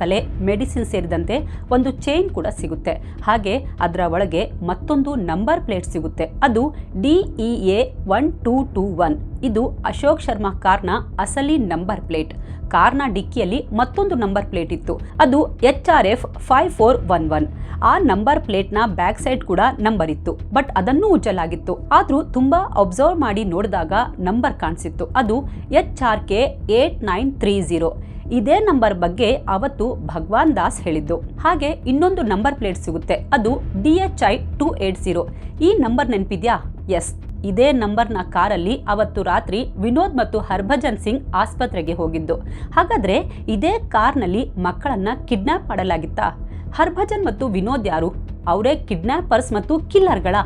ಕಲೆ, ಮೆಡಿಸಿನ್ ಸೇರಿದಂತೆ ಒಂದು ಚೈನ್ ಕೂಡ ಸಿಗುತ್ತೆ. ಹಾಗೆ ಅದರ ಒಳಗೆ ಮತ್ತೊಂದು ನಂಬರ್ ಪ್ಲೇಟ್ ಸಿಗುತ್ತೆ. ಅದು DEA 1221. ಇದು ಅಶೋಕ್ ಶರ್ಮಾ ಕಾರ್ನ ಅಸಲಿ ನಂಬರ್ ಪ್ಲೇಟ್. ಕಾರ್ನ ಡಿಕ್ಕಿಯಲ್ಲಿ ಮತ್ತೊಂದು ನಂಬರ್ ಪ್ಲೇಟ್ ಇತ್ತು. ಅದು HRF 5411. ಆ ನಂಬರ್ ಪ್ಲೇಟ್ನ ಬ್ಯಾಕ್ ಸೈಡ್ ಕೂಡ ನಂಬರ್ ಇತ್ತು, ಬಟ್ ಅದನ್ನೂ ಉಜ್ಜಲಾಗಿತ್ತು. ಆದ್ರೂ ತುಂಬಾ ಅಬ್ಸರ್ವ್ ಮಾಡಿ ನೋಡಿದಾಗ ನಂಬರ್ ಕಾಣಿಸಿತ್ತು. ಅದು HRK 8930. ಇದೇ ನಂಬರ್ ಬಗ್ಗೆ ಅವತ್ತು ಭಗವಾನ್ ದಾಸ್ ಹೇಳಿದ್ದು. ಹಾಗೆ ಇನ್ನೊಂದು ನಂಬರ್ ಪ್ಲೇಟ್ ಸಿಗುತ್ತೆ. ಅದು DHI 280. ಈ ನಂಬರ್ ನೆನಪಿದ್ಯಾ? ಎಸ್, ಇದೇ ನಂಬರ್ನ ಕಾರಲ್ಲಿ ಅವತ್ತು ರಾತ್ರಿ ವಿನೋದ್ ಮತ್ತು ಹರ್ಭಜನ್ ಸಿಂಗ್ ಆಸ್ಪತ್ರೆಗೆ ಹೋಗಿದ್ದು. ಹಾಗಾದ್ರೆ ಇದೇ ಕಾರ್ನಲ್ಲಿ ಮಕ್ಕಳನ್ನ ಕಿಡ್ನಾಪ್ ಮಾಡಲಾಗಿತ್ತಾ? ಹರ್ಭಜನ್ ಮತ್ತು ವಿನೋದ್ ಯಾರು? ಅವರೇ ಕಿಡ್ನಾಪರ್ಸ್ ಮತ್ತು ಕಿಲ್ಲರ್ಗಳ?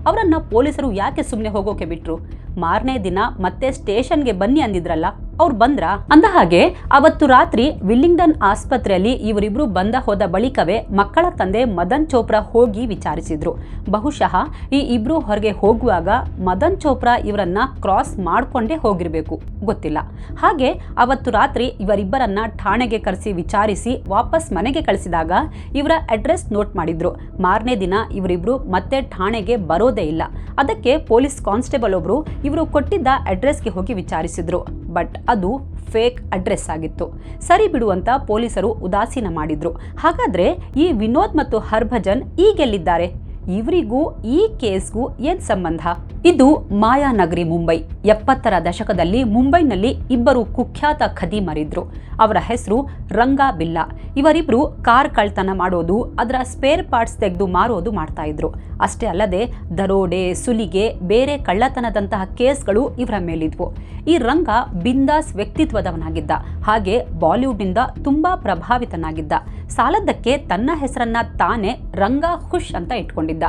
ಅವರನ್ನ ಪೊಲೀಸರು ಯಾಕೆ ಸುಮ್ಮನೆ ಹೋಗೋಕೆ ಬಿಟ್ರು? ಮಾರನೇ ದಿನ ಮತ್ತೆ ಸ್ಟೇಷನ್ಗೆ ಬನ್ನಿ ಅಂದಿದ್ರಲ್ಲ, ಅವ್ರು ಬಂದ್ರ ಅಂದ ಹಾಗೆ ಅವತ್ತು ರಾತ್ರಿ ವಿಲ್ಲಿಂಗ್ಡನ್ ಆಸ್ಪತ್ರೆಯಲ್ಲಿ ಇವರಿಬ್ರು ಬಂದ ಹೋದ ಬಳಿಕವೇ ಮಕ್ಕಳ ತಂದೆ ಮದನ್ ಚೋಪ್ರಾ ಹೋಗಿ ವಿಚಾರಿಸಿದ್ರು. ಬಹುಶಃ ಈ ಇಬ್ರು ಹೊರಗೆ ಹೋಗುವಾಗ ಮದನ್ ಚೋಪ್ರಾ ಇವರನ್ನ ಕ್ರಾಸ್ ಮಾಡ್ಕೊಂಡೇ ಹೋಗಿರ್ಬೇಕು, ಗೊತ್ತಿಲ್ಲ. ಹಾಗೆ ಅವತ್ತು ರಾತ್ರಿ ಇವರಿಬ್ಬರನ್ನ ಠಾಣೆಗೆ ಕರೆಸಿ ವಿಚಾರಿಸಿ ವಾಪಸ್ ಮನೆಗೆ ಕಳಿಸಿದಾಗ ಇವರ ಅಡ್ರೆಸ್ ನೋಟ್ ಮಾಡಿದ್ರು. ಮಾರನೇ ದಿನ ಇವರಿಬ್ರು ಮತ್ತೆ ಠಾಣೆಗೆ ಬರೋದೇ ಇಲ್ಲ. ಅದಕ್ಕೆ ಪೊಲೀಸ್ ಕಾನ್ಸ್ಟೇಬಲ್ ಒಬ್ರು ಇವರು ಕೊಟ್ಟಿದ್ದ ಅಡ್ರೆಸ್ಗೆ ಹೋಗಿ ವಿಚಾರಿಸಿದ್ರು. ಬಟ್ ಅದು ಫೇಕ್ ಅಡ್ರೆಸ್ ಆಗಿತ್ತು. ಸರಿ ಬಿಡುವಂತ ಪೊಲೀಸರು ಉದಾಸೀನ ಮಾಡಿದ್ರು. ಹಾಗಾದ್ರೆ ಈ ವಿನೋದ್ ಮತ್ತು ಹರ್ಭಜನ್ ಈಗೆಲ್ಲಿದ್ದಾರೆ? ಇವರಿಗೂ ಈ ಕೇಸ್ಗೂ ಏನ್ ಸಂಬಂಧ? ಇದು ಮಾಯಾನಗರಿ ಮುಂಬೈ. 70ರ ದಶಕದಲ್ಲಿ ಮುಂಬೈನಲ್ಲಿ ಇಬ್ಬರು ಕುಖ್ಯಾತ ಖದೀಮರಿದ್ರು. ಅವರ ಹೆಸರು ರಂಗಾ ಬಿಲ್ಲಾ. ಇವರಿಬ್ರು ಕಾರ್ ಕಳ್ತನ ಮಾಡೋದು, ಅದರ ಸ್ಪೇರ್ ಪಾರ್ಟ್ಸ್ ತೆಗೆದು ಮಾರೋದು ಮಾಡ್ತಾ ಇದ್ರು. ಅಷ್ಟೇ ಅಲ್ಲದೆ ದರೋಡೆ, ಸುಲಿಗೆ, ಬೇರೆ ಕಳ್ಳತನದಂತಹ ಕೇಸ್ಗಳು ಇವರ ಮೇಲಿದ್ವು. ಈ ರಂಗ ಬಿಂದಾಸ್ ವ್ಯಕ್ತಿತ್ವದವನಾಗಿದ್ದ. ಹಾಗೆ ಬಾಲಿವುಡ್ನಿಂದ ತುಂಬಾ ಪ್ರಭಾವಿತನಾಗಿದ್ದ. ಸಾಲದ್ದಕ್ಕೆ ತನ್ನ ಹೆಸರನ್ನ ತಾನೇ ರಂಗಾ ಖುಷ್ ಅಂತ ಇಟ್ಕೊಂಡಿದ್ದ.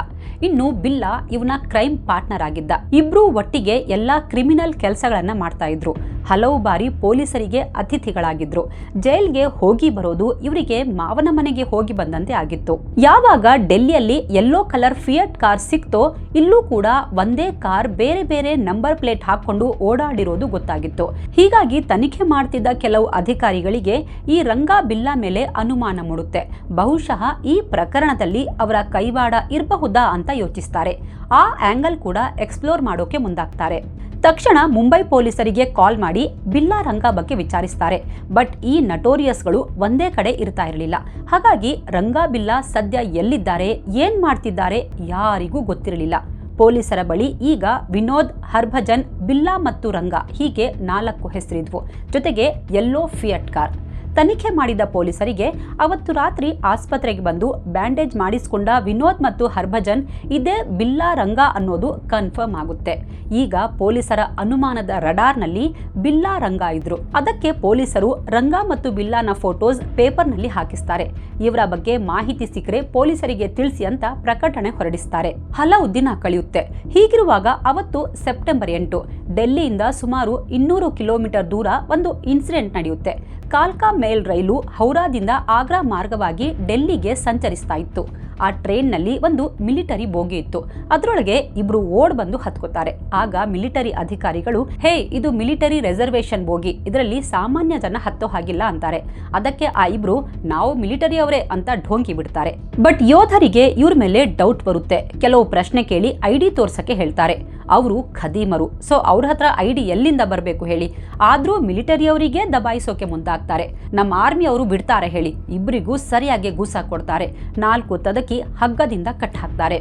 ಇನ್ನು ಬಿಲ್ಲಾ ಇವನ ಕ್ರೈಮ್ ಪಾರ್ಟ್ನರ್ ಆಗಿದ್ದ. ಇಬ್ರು ಒಟ್ಟಿಗೆ ಎಲ್ಲಾ ಕ್ರಿಮಿನಲ್ ಕೆಲಸಗಳನ್ನ ಮಾಡ್ತಾ ಇದ್ರು. ಹಲವು ಬಾರಿ ಪೊಲೀಸರಿಗೆ ಅತಿಥಿಗಳಾಗಿದ್ರು. ಜೈಲ್ಗೆ ಹೋಗಿ ಬರೋದು ಇವರಿಗೆ ಮಾವನ ಮನೆಗೆ ಹೋಗಿ ಬಂದಂತೆ ಆಗಿತ್ತು. ಯಾವಾಗ ಡೆಲ್ಲಿಯಲ್ಲಿ ಯೆಲ್ಲೋ ಕಲರ್ ಫಿಯಟ್ ಕಾರ್ ಸಿಕ್ತೋ, ಇಲ್ಲೂ ಕೂಡ ಒಂದೇ ಕಾರ್ ಬೇರೆ ಬೇರೆ ನಂಬರ್ ಪ್ಲೇಟ್ ಹಾಕೊಂಡು ಓಡಾಡಿರೋದು ಗೊತ್ತಾಗಿತ್ತು. ಹೀಗಾಗಿ ತನಿಖೆ ಮಾಡ್ತಿದ್ದ ಕೆಲವು ಅಧಿಕಾರಿಗಳಿಗೆ ಈ ರಂಗಾ ಬಿಲ್ಲಾ ಮೇಲೆ ಅನುಮಾನ ಮೂಡುತ್ತೆ. ಬಹುಶಃ ಈ ಪ್ರಕರಣದಲ್ಲಿ ಅವರ ಕೈವಾಡ ಇರಬಹುದಾ ಅಂತ ಯೋಚಿಸ್ತಾರೆ. ಆ ಆಂಗಲ್ ಕೂಡ ಎಕ್ಸ್ಪ್ಲೋರ್ ಮಾಡೋಕೆ ಮುಂದಾಗ್ತಾರೆ. ತಕ್ಷಣ ಮುಂಬೈ ಪೊಲೀಸರಿಗೆ ಕಾಲ್ ಮಾಡಿ ಬಿಲ್ಲಾ ರಂಗಾ ಬಗ್ಗೆ ವಿಚಾರಿಸ್ತಾರೆ. ಬಟ್ ಈ ನಟೋರಿಯಸ್ಗಳು ಒಂದೇ ಕಡೆ ಇರ್ತಾ ಇರಲಿಲ್ಲ. ಹಾಗಾಗಿ ರಂಗಾ ಬಿಲ್ಲಾ ಸದ್ಯ ಎಲ್ಲಿದ್ದಾರೆ, ಏನ್ ಮಾಡ್ತಿದ್ದಾರೆ ಯಾರಿಗೂ ಗೊತ್ತಿರಲಿಲ್ಲ. ಪೊಲೀಸರ ಬಳಿ ಈಗ ವಿನೋದ್, ಹರ್ಭಜನ್, ಬಿಲ್ಲಾ ಮತ್ತು ರಂಗಾ ಹೀಗೆ 4 ಹೆಸರಿದ್ವು. ಜೊತೆಗೆ ಯೆಲ್ಲೋ ಫಿಯಟ್ ಕಾರ್. ತನಿಖೆ ಮಾಡಿದ ಪೊಲೀಸರಿಗೆ ಅವತ್ತು ರಾತ್ರಿ ಆಸ್ಪತ್ರೆಗೆ ಬಂದು ಬ್ಯಾಂಡೇಜ್ ಮಾಡಿಸಿಕೊಂಡ ವಿನೋದ್ ಮತ್ತು ಹರ್ಭಜನ್ ಇದೇ ಬಿಲ್ಲಾ ರಂಗಾ ಅನ್ನೋದು ಕನ್ಫರ್ಮ್ ಆಗುತ್ತೆ. ಈಗ ಪೊಲೀಸರ ಅನುಮಾನದ ರಡಾರ್ನಲ್ಲಿ ಬಿಲ್ಲಾ ರಂಗಾ ಇದ್ರು. ಅದಕ್ಕೆ ಪೊಲೀಸರು ರಂಗಾ ಮತ್ತು ಬಿಲ್ಲಾನ ಫೋಟೋಸ್ ಪೇಪರ್ನಲ್ಲಿ ಹಾಕಿಸ್ತಾರೆ. ಇವರ ಬಗ್ಗೆ ಮಾಹಿತಿ ಸಿಕ್ಕರೆ ಪೊಲೀಸರಿಗೆ ತಿಳಿಸಿ ಅಂತ ಪ್ರಕಟಣೆ ಹೊರಡಿಸ್ತಾರೆ. ಹಲವು ದಿನ ಕಳೆಯುತ್ತೆ. ಹೀಗಿರುವಾಗ ಅವತ್ತು ಸೆಪ್ಟೆಂಬರ್ 8 ಡೆಲ್ಲಿಯಿಂದ ಸುಮಾರು 200 ಕಿಲೋಮೀಟರ್ ದೂರ ಒಂದು ಇನ್ಸಿಡೆಂಟ್ ನಡೆಯುತ್ತೆ. ಕಾಲ್ಕಾ ಮೇಲ್ ರೈಲು ಹೌರಾದಿಂದ ಆಗ್ರಾ ಮಾರ್ಗವಾಗಿ ಡೆಲ್ಲಿಗೆ ಸಂಚರಿಸ್ತಾ ಇತ್ತು. ಆ ಟ್ರೈನ್ನಲ್ಲಿ ಒಂದು ಮಿಲಿಟರಿ ಬೋಗಿ ಇತ್ತು. ಅದರೊಳಗೆ ಇಬ್ರು ಓಡ್ ಬಂದು ಹತ್ಕೋತಾರೆ. ಆಗ ಮಿಲಿಟರಿ ಅಧಿಕಾರಿಗಳು, ಹೇ, ಇದು ಮಿಲಿಟರಿ ರಿಸರ್ವೇಶನ್ ಬೋಗಿ, ಇದರಲ್ಲಿ ಸಾಮಾನ್ಯ ಜನ ಹತ್ತೋ ಹಾಗಿಲ್ಲ ಅಂತಾರೆ. ಅದಕ್ಕೆ ಆ ಇಬ್ರು, ನಾವು ಮಿಲಿಟರಿ ಅವರೇ ಅಂತ ಢೋಂಗಿ ಬಿಡ್ತಾರೆ. ಬಟ್ ಯೋಧರಿಗೆ ಇವ್ರ ಮೇಲೆ ಡೌಟ್ ಬರುತ್ತೆ. ಕೆಲವು ಪ್ರಶ್ನೆ ಕೇಳಿ ಐಡಿ ತೋರ್ಸಕ್ಕೆ ಹೇಳ್ತಾರೆ. ಅವರು ಖದೀಮರು, ಸೊ ಅವ್ರ ಹತ್ರ ಐಡಿ ಎಲ್ಲಿಂದ ಬರಬೇಕು ಹೇಳಿ? ಆದ್ರೂ ಮಿಲಿಟರಿ ಅವರಿಗೆ ದಬಾಯಿಸೋಕೆ ಮುಂದಾಗ್ತಾರೆ. ನಮ್ಮ ಆರ್ಮಿ ಅವರು ಬಿಡ್ತಾರೆ ಹೇಳಿ? ಇಬ್ಬರಿಗೂ ಸರಿಯಾಗಿ ಗೂಸ ಕೊಡ್ತಾರೆ. 4 ತದಕಿ ಹಗ್ಗದಿಂದ ಕಟ್ ಹಾಕ್ತಾರೆ.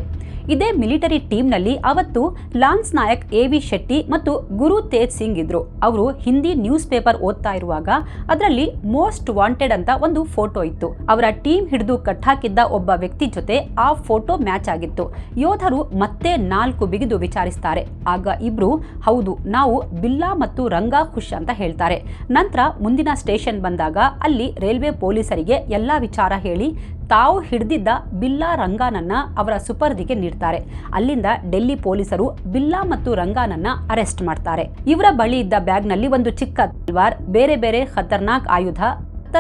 ಇದೇ ಮಿಲಿಟರಿ ಟೀಮ್ನಲ್ಲಿ ಅವತ್ತು ಲಾನ್ಸ್ ನಾಯಕ್ A.V. ಶೆಟ್ಟಿ ಮತ್ತು ಗುರು ತೇಜ್ ಸಿಂಗ್ ಇದ್ರು. ಅವರು ಹಿಂದಿ ನ್ಯೂಸ್ ಪೇಪರ್ ಓದ್ತಾ ಇರುವಾಗ ಅದರಲ್ಲಿ ಮೋಸ್ಟ್ ವಾಂಟೆಡ್ ಅಂತ ಒಂದು ಫೋಟೋ ಇತ್ತು. ಅವರ ಟೀಮ್ ಹಿಡಿದು ಕಟ್ಟಾಕಿದ್ದ ಒಬ್ಬ ವ್ಯಕ್ತಿ ಜೊತೆ ಆ ಫೋಟೋ ಮ್ಯಾಚ್ ಆಗಿತ್ತು. ಯೋಧರು ಮತ್ತೆ 4 ಬಿಗಿದು ವಿಚಾರಿಸ್ತಾರೆ. ಆಗ ಇಬ್ರು, ಹೌದು, ನಾವು ಬಿಲ್ಲಾ ಮತ್ತು ರಂಗಾ ಖುಷ್ ಅಂತ ಹೇಳ್ತಾರೆ. ನಂತರ ಮುಂದಿನ ಸ್ಟೇಷನ್ ಬಂದಾಗ ಅಲ್ಲಿ ರೈಲ್ವೆ ಪೊಲೀಸರಿಗೆ ಎಲ್ಲಾ ವಿಚಾರ ಹೇಳಿ ತಾವು ಹಿಡಿದಿದ್ದ ಬಿಲ್ಲಾ ರಂಗಾನನ್ನ ಅವರ ಸುಪರ್ದಿಗೆ ನೀಡ್ತಾರೆ. ಅಲ್ಲಿಂದ ಡೆಲ್ಲಿ ಪೊಲೀಸರು ಬಿಲ್ಲಾ ಮತ್ತು ರಂಗಾನನ್ನ ಅರೆಸ್ಟ್ ಮಾಡ್ತಾರೆ. ಇವರ ಬಳಿ ಇದ್ದ ಬ್ಯಾಗ್ನಲ್ಲಿ ಒಂದು ಚಿಕ್ಕ ತಲ್ವಾರ್, ಬೇರೆ ಬೇರೆ ಖತರ್ನಾಕ್ ಆಯುಧ,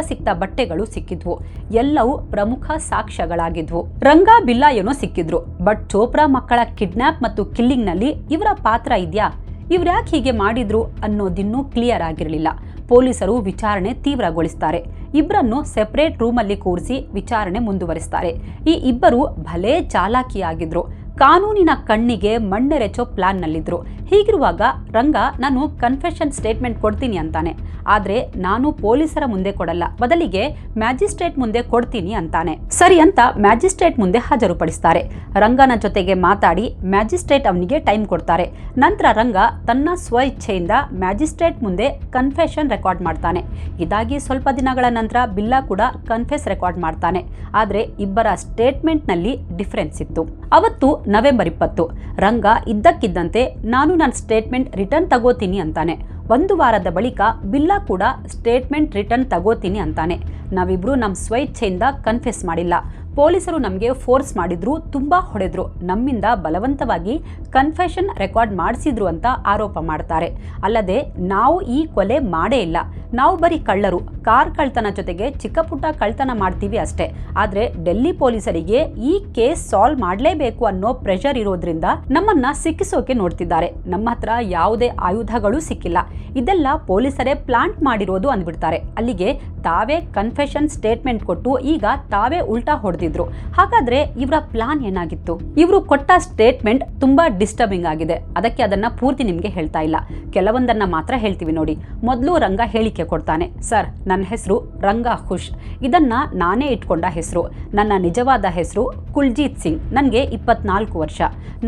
ಸಿಕ್ತ ಬಟ್ಟೆಗಳು ಸಿಕ್ಕಿದ್ವು. ಎಲ್ಲವೂ ಪ್ರಮುಖ ಸಾಕ್ಷ್ಯಗಳಾಗಿದ್ವು. ರಂಗಾ ಬಿಲ್ಲಾ ಏನೋ ಸಿಕ್ಕಿದ್ರು. ಬಟ್ ಚೋಪ್ರಾ ಮಕ್ಕಳ ಕಿಡ್ನಾಪ್ ಮತ್ತು ಕಿಲ್ಲಿಂಗ್ ನಲ್ಲಿ ಇವರ ಪಾತ್ರ ಇದೆಯಾ? ಇವ್ರ್ಯಾಕೆ ಹೀಗೆ ಮಾಡಿದ್ರು ಅನ್ನೋದಿನ್ನೂ ಕ್ಲಿಯರ್ ಆಗಿರಲಿಲ್ಲ. ಪೊಲೀಸರು ವಿಚಾರಣೆ ತೀವ್ರಗೊಳಿಸ್ತಾರೆ. ಇಬ್ಬರನ್ನು ಸೆಪರೇಟ್ ರೂಮಲ್ಲಿ ಕೂರಿಸಿ ವಿಚಾರಣೆ ಮುಂದುವರಿಸ್ತಾರೆ. ಈ ಇಬ್ಬರು ಭಲೇ ಚಾಲಾಕಿಯಾಗಿದ್ರು. ಕಾನೂನಿನ ಕಣ್ಣಿಗೆ ಮಣ್ಣೆರೆಚೋ ಪ್ಲಾನ್ನಲ್ಲಿದ್ರು. ಹೀಗಿರುವಾಗ ರಂಗಾ, ನಾನು ಕನ್ಫೆಷನ್ ಸ್ಟೇಟ್ಮೆಂಟ್ ಕೊಡ್ತೀನಿ ಅಂತಾನೆ. ಆದರೆ ನಾನು ಪೊಲೀಸರ ಮುಂದೆ ಕೊಡಲ್ಲ, ಬದಲಿಗೆ ಮ್ಯಾಜಿಸ್ಟ್ರೇಟ್ ಮುಂದೆ ಕೊಡ್ತೀನಿ ಅಂತಾನೆ. ಸರಿ ಅಂತ ಮ್ಯಾಜಿಸ್ಟ್ರೇಟ್ ಮುಂದೆ ಹಾಜರುಪಡಿಸ್ತಾರೆ. ರಂಗನ ಜೊತೆಗೆ ಮಾತಾಡಿ ಮ್ಯಾಜಿಸ್ಟ್ರೇಟ್ ಅವನಿಗೆ ಟೈಮ್ ಕೊಡ್ತಾರೆ. ನಂತರ ರಂಗಾ ತನ್ನ ಸ್ವ ಇಚ್ಛೆಯಿಂದ ಮ್ಯಾಜಿಸ್ಟ್ರೇಟ್ ಮುಂದೆ ಕನ್ಫೆಷನ್ ರೆಕಾರ್ಡ್ ಮಾಡ್ತಾನೆ. ಇದಾಗಿ ಸ್ವಲ್ಪ ದಿನಗಳ ನಂತರ ಬಿಲ್ಲಾ ಕೂಡ ಕನ್ಫೆಸ್ ರೆಕಾರ್ಡ್ ಮಾಡ್ತಾನೆ. ಆದರೆ ಇಬ್ಬರ ಸ್ಟೇಟ್ಮೆಂಟ್ನಲ್ಲಿ ಡಿಫರೆನ್ಸ್ ಇತ್ತು. ಅವತ್ತು ನವೆಂಬರ್ 20 ರಂಗಾ ಇದ್ದಕ್ಕಿದ್ದಂತೆ ನಾನು ನನ್ನ ಸ್ಟೇಟ್ಮೆಂಟ್ ರಿಟರ್ನ್ ತಗೋತೀನಿ ಅಂತಾನೆ. 1 ವಾರದ ಬಳಿಕ ಬಿಲ್ಲಾ ಕೂಡ ಸ್ಟೇಟ್ಮೆಂಟ್ ರಿಟರ್ನ್ ತಗೋತೀನಿ ಅಂತಾನೆ. ನಾವಿಬ್ರು ನಮ್ಮ ಸ್ವಇಚ್ಛೆಯಿಂದ ಕನ್ಫೆಸ್ ಮಾಡಿಲ್ಲ, ಪೊಲೀಸರು ನಮಗೆ ಫೋರ್ಸ್ ಮಾಡಿದ್ರು, ತುಂಬಾ ಹೊಡೆದ್ರು, ನಮ್ಮಿಂದ ಬಲವಂತವಾಗಿ ಕನ್ಫೆಷನ್ ರೆಕಾರ್ಡ್ ಮಾಡಿಸಿದ್ರು ಅಂತ ಆರೋಪ ಮಾಡ್ತಾರೆ. ಅಲ್ಲದೆ ನಾವು ಈ ಕೊಲೆ ಮಾಡೇ ಇಲ್ಲ, ನಾವು ಬರೀ ಕಳ್ಳರು, ಕಾರ್ ಕಳ್ತನ ಜೊತೆಗೆ ಚಿಕ್ಕ ಪುಟ್ಟ ಕಳ್ತನ ಮಾಡ್ತೀವಿ ಅಷ್ಟೇ. ಆದ್ರೆ ಡೆಲ್ಲಿ ಪೊಲೀಸರಿಗೆ ಈ ಕೇಸ್ ಸಾಲ್ವ್ ಮಾಡಲೇಬೇಕು ಅನ್ನೋ ಪ್ರೆಷರ್ ಇರೋದ್ರಿಂದ ನಮ್ಮನ್ನ ಸಿಕ್ಕಿಸೋಕೆ ನೋಡ್ತಿದ್ದಾರೆ. ನಮ್ಮ ಹತ್ರ ಯಾವುದೇ ಆಯುಧಗಳು ಸಿಕ್ಕಿಲ್ಲ, ಇದೆಲ್ಲ ಪೊಲೀಸರೇ ಪ್ಲಾಂಟ್ ಮಾಡಿರೋದು ಅಂದ್ಬಿಡ್ತಾರೆ. ಅಲ್ಲಿಗೆ ತಾವೇ ಕನ್ಫೆಷನ್ ಸ್ಟೇಟ್ಮೆಂಟ್ ಕೊಟ್ಟು ಈಗ ತಾವೇ ಉಲ್ಟಾ ಹೊಡೆದಿದ್ರು. ಹಾಗಾದ್ರೆ ಇವರ ಪ್ಲಾನ್ ಏನಾಗಿತ್ತು? ಇವರು ಕೊಟ್ಟ ಸ್ಟೇಟ್ಮೆಂಟ್ ತುಂಬಾ ಡಿಸ್ಟರ್ಬಿಂಗ್ ಆಗಿದೆ. ಅದಕ್ಕೆ ಅದನ್ನ ಪೂರ್ತಿ ನಿಮ್ಗೆ ಹೇಳ್ತಾ ಇಲ್ಲ, ಕೆಲವೊಂದನ್ನ ಮಾತ್ರ ಹೇಳ್ತೀವಿ ನೋಡಿ. ಮೊದಲು ರಂಗ ಹೇಳಿಕೆ ಕೊಡ್ತಾನೆ. ಸರ್, ನನ್ನ ಹೆಸರು ರಂಗ ಖುಷ್, ಇದನ್ನ ನಾನೇ ಇಟ್ಕೊಂಡ ಹೆಸರು. ನನ್ನ ನಿಜವಾದ ಹೆಸರು ಕುಲ್ಜೀತ್ ಸಿಂಗ್, ನನಗೆ 24 ವರ್ಷ.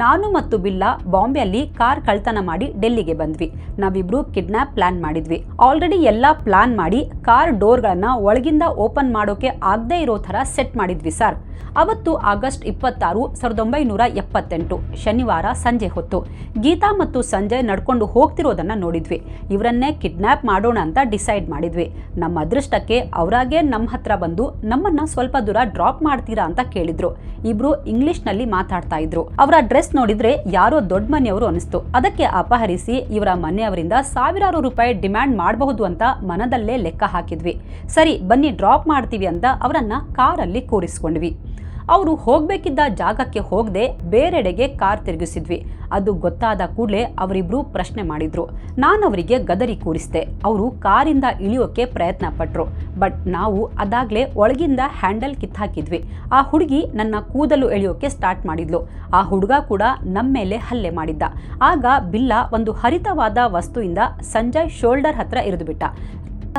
ನಾನು ಮತ್ತು ಬಿಲ್ಲಾ ಬಾಂಬೆಯಲ್ಲಿ ಕಾರ್ ಕಳ್ತನ ಮಾಡಿ ಡೆಲ್ಲಿಗೆ ಬಂದ್ವಿ. ನಾವಿಬ್ರು ಕಿಡ್ನಾಪ್ ಪ್ಲಾನ್ ಮಾಡಿದ್ವಿ. ಆಲ್ರೆಡಿ ಎಲ್ಲ ಪ್ಲಾನ್ ಮಾಡಿ ಕಾರ್ ಡೋರ್ಗಳನ್ನ ಒಳಗಿಂದ ಓಪನ್ ಮಾಡೋಕೆ ಆಗದೆ ಇರೋ ಥರ ಸೆಟ್ ಮಾಡಿದ್ವಿ ಸರ್. ಅವತ್ತು ಆಗಸ್ಟ್ 26, 1978 ಶನಿವಾರ ಸಂಜೆ ಹೊತ್ತು ಗೀತಾ ಮತ್ತು ಸಂಜಯ್ ನಡ್ಕೊಂಡು ಹೋಗ್ತಿರೋದನ್ನ ನೋಡಿದ್ವಿ. ಇವರನ್ನೇ ಕಿಡ್ನಾಪ್ ಮಾಡೋಣ ಅಂತ ಡಿಸೈಡ್ ಮಾಡಿದ್ವಿ. ನಮ್ಮ ಅದೃಷ್ಟಕ್ಕೆ ಅವರಾಗೆ ನಮ್ಮ ಹತ್ರ ಬಂದು ನಮ್ಮನ್ನ ಸ್ವಲ್ಪ ದೂರ ಡ್ರಾಪ್ ಮಾಡ್ತೀರಾ ಅಂತ ಕೇಳಿದ್ರು. ಇಬ್ರು ಇಂಗ್ಲಿಷ್ನಲ್ಲಿ ಮಾತಾಡ್ತಾ ಇದ್ರು. ಅವರ ಡ್ರೆಸ್ ನೋಡಿದ್ರೆ ಯಾರೋ ದೊಡ್ಡ ಮನೆಯವರು ಅನಿಸ್ತು. ಅದಕ್ಕೆ ಅಪಹರಿಸಿ ಇವರ ಮನೆಯವರಿಂದ ಸಾವಿರಾರು ರೂಪಾಯಿ ಡಿಮ್ಯಾಂಡ್ ಮಾಡಬಹುದು ಅಂತ ಮನದಲ್ಲೇ ಲೆಕ್ಕ ಹಾಕಿದ್ವಿ. ಸರಿ ಬನ್ನಿ ಡ್ರಾಪ್ ಮಾಡ್ತೀವಿ ಅಂತ ಅವರನ್ನ ಕಾರಲ್ಲಿ ಕೂರಿಸ್ಕೊಂಡ್ವಿ. ಅವರು ಹೋಗ್ಬೇಕಿದ್ದ ಜಾಗಕ್ಕೆ ಹೋಗದೆ ಬೇರೆಡೆಗೆ ಕಾರ್ ತಿರುಗಿಸಿದ್ವಿ. ಅದು ಗೊತ್ತಾದ ಕೂಡಲೇ ಅವರಿಬ್ರು ಪ್ರಶ್ನೆ ಮಾಡಿದ್ರು. ನಾನು ಅವರಿಗೆ ಗದರಿ ಕೂರಿಸಿದೆ. ಅವರು ಕಾರಿಂದ ಇಳಿಯೋಕೆ ಪ್ರಯತ್ನ ಪಟ್ರು. ಬಟ್ ನಾವು ಅದಾಗ್ಲೇ ಒಳಗಿಂದ ಹ್ಯಾಂಡಲ್ ಕಿತ್ತಾಕಿದ್ವಿ. ಆ ಹುಡುಗಿ ನನ್ನ ಕೂದಲು ಎಳೆಯೋಕೆ ಸ್ಟಾರ್ಟ್ ಮಾಡಿದ್ಲು. ಆ ಹುಡುಗ ಕೂಡ ನಮ್ಮ ಮೇಲೆ ಹಲ್ಲೆ ಮಾಡಿದ್ದ. ಆಗ ಬಿಲ್ಲಾ ಒಂದು ಹರಿತವಾದ ವಸ್ತುವಿಂದ ಸಂಜಯ್ ಶೋಲ್ಡರ್ ಹತ್ರ ಇರಿದುಬಿಟ್ಟ.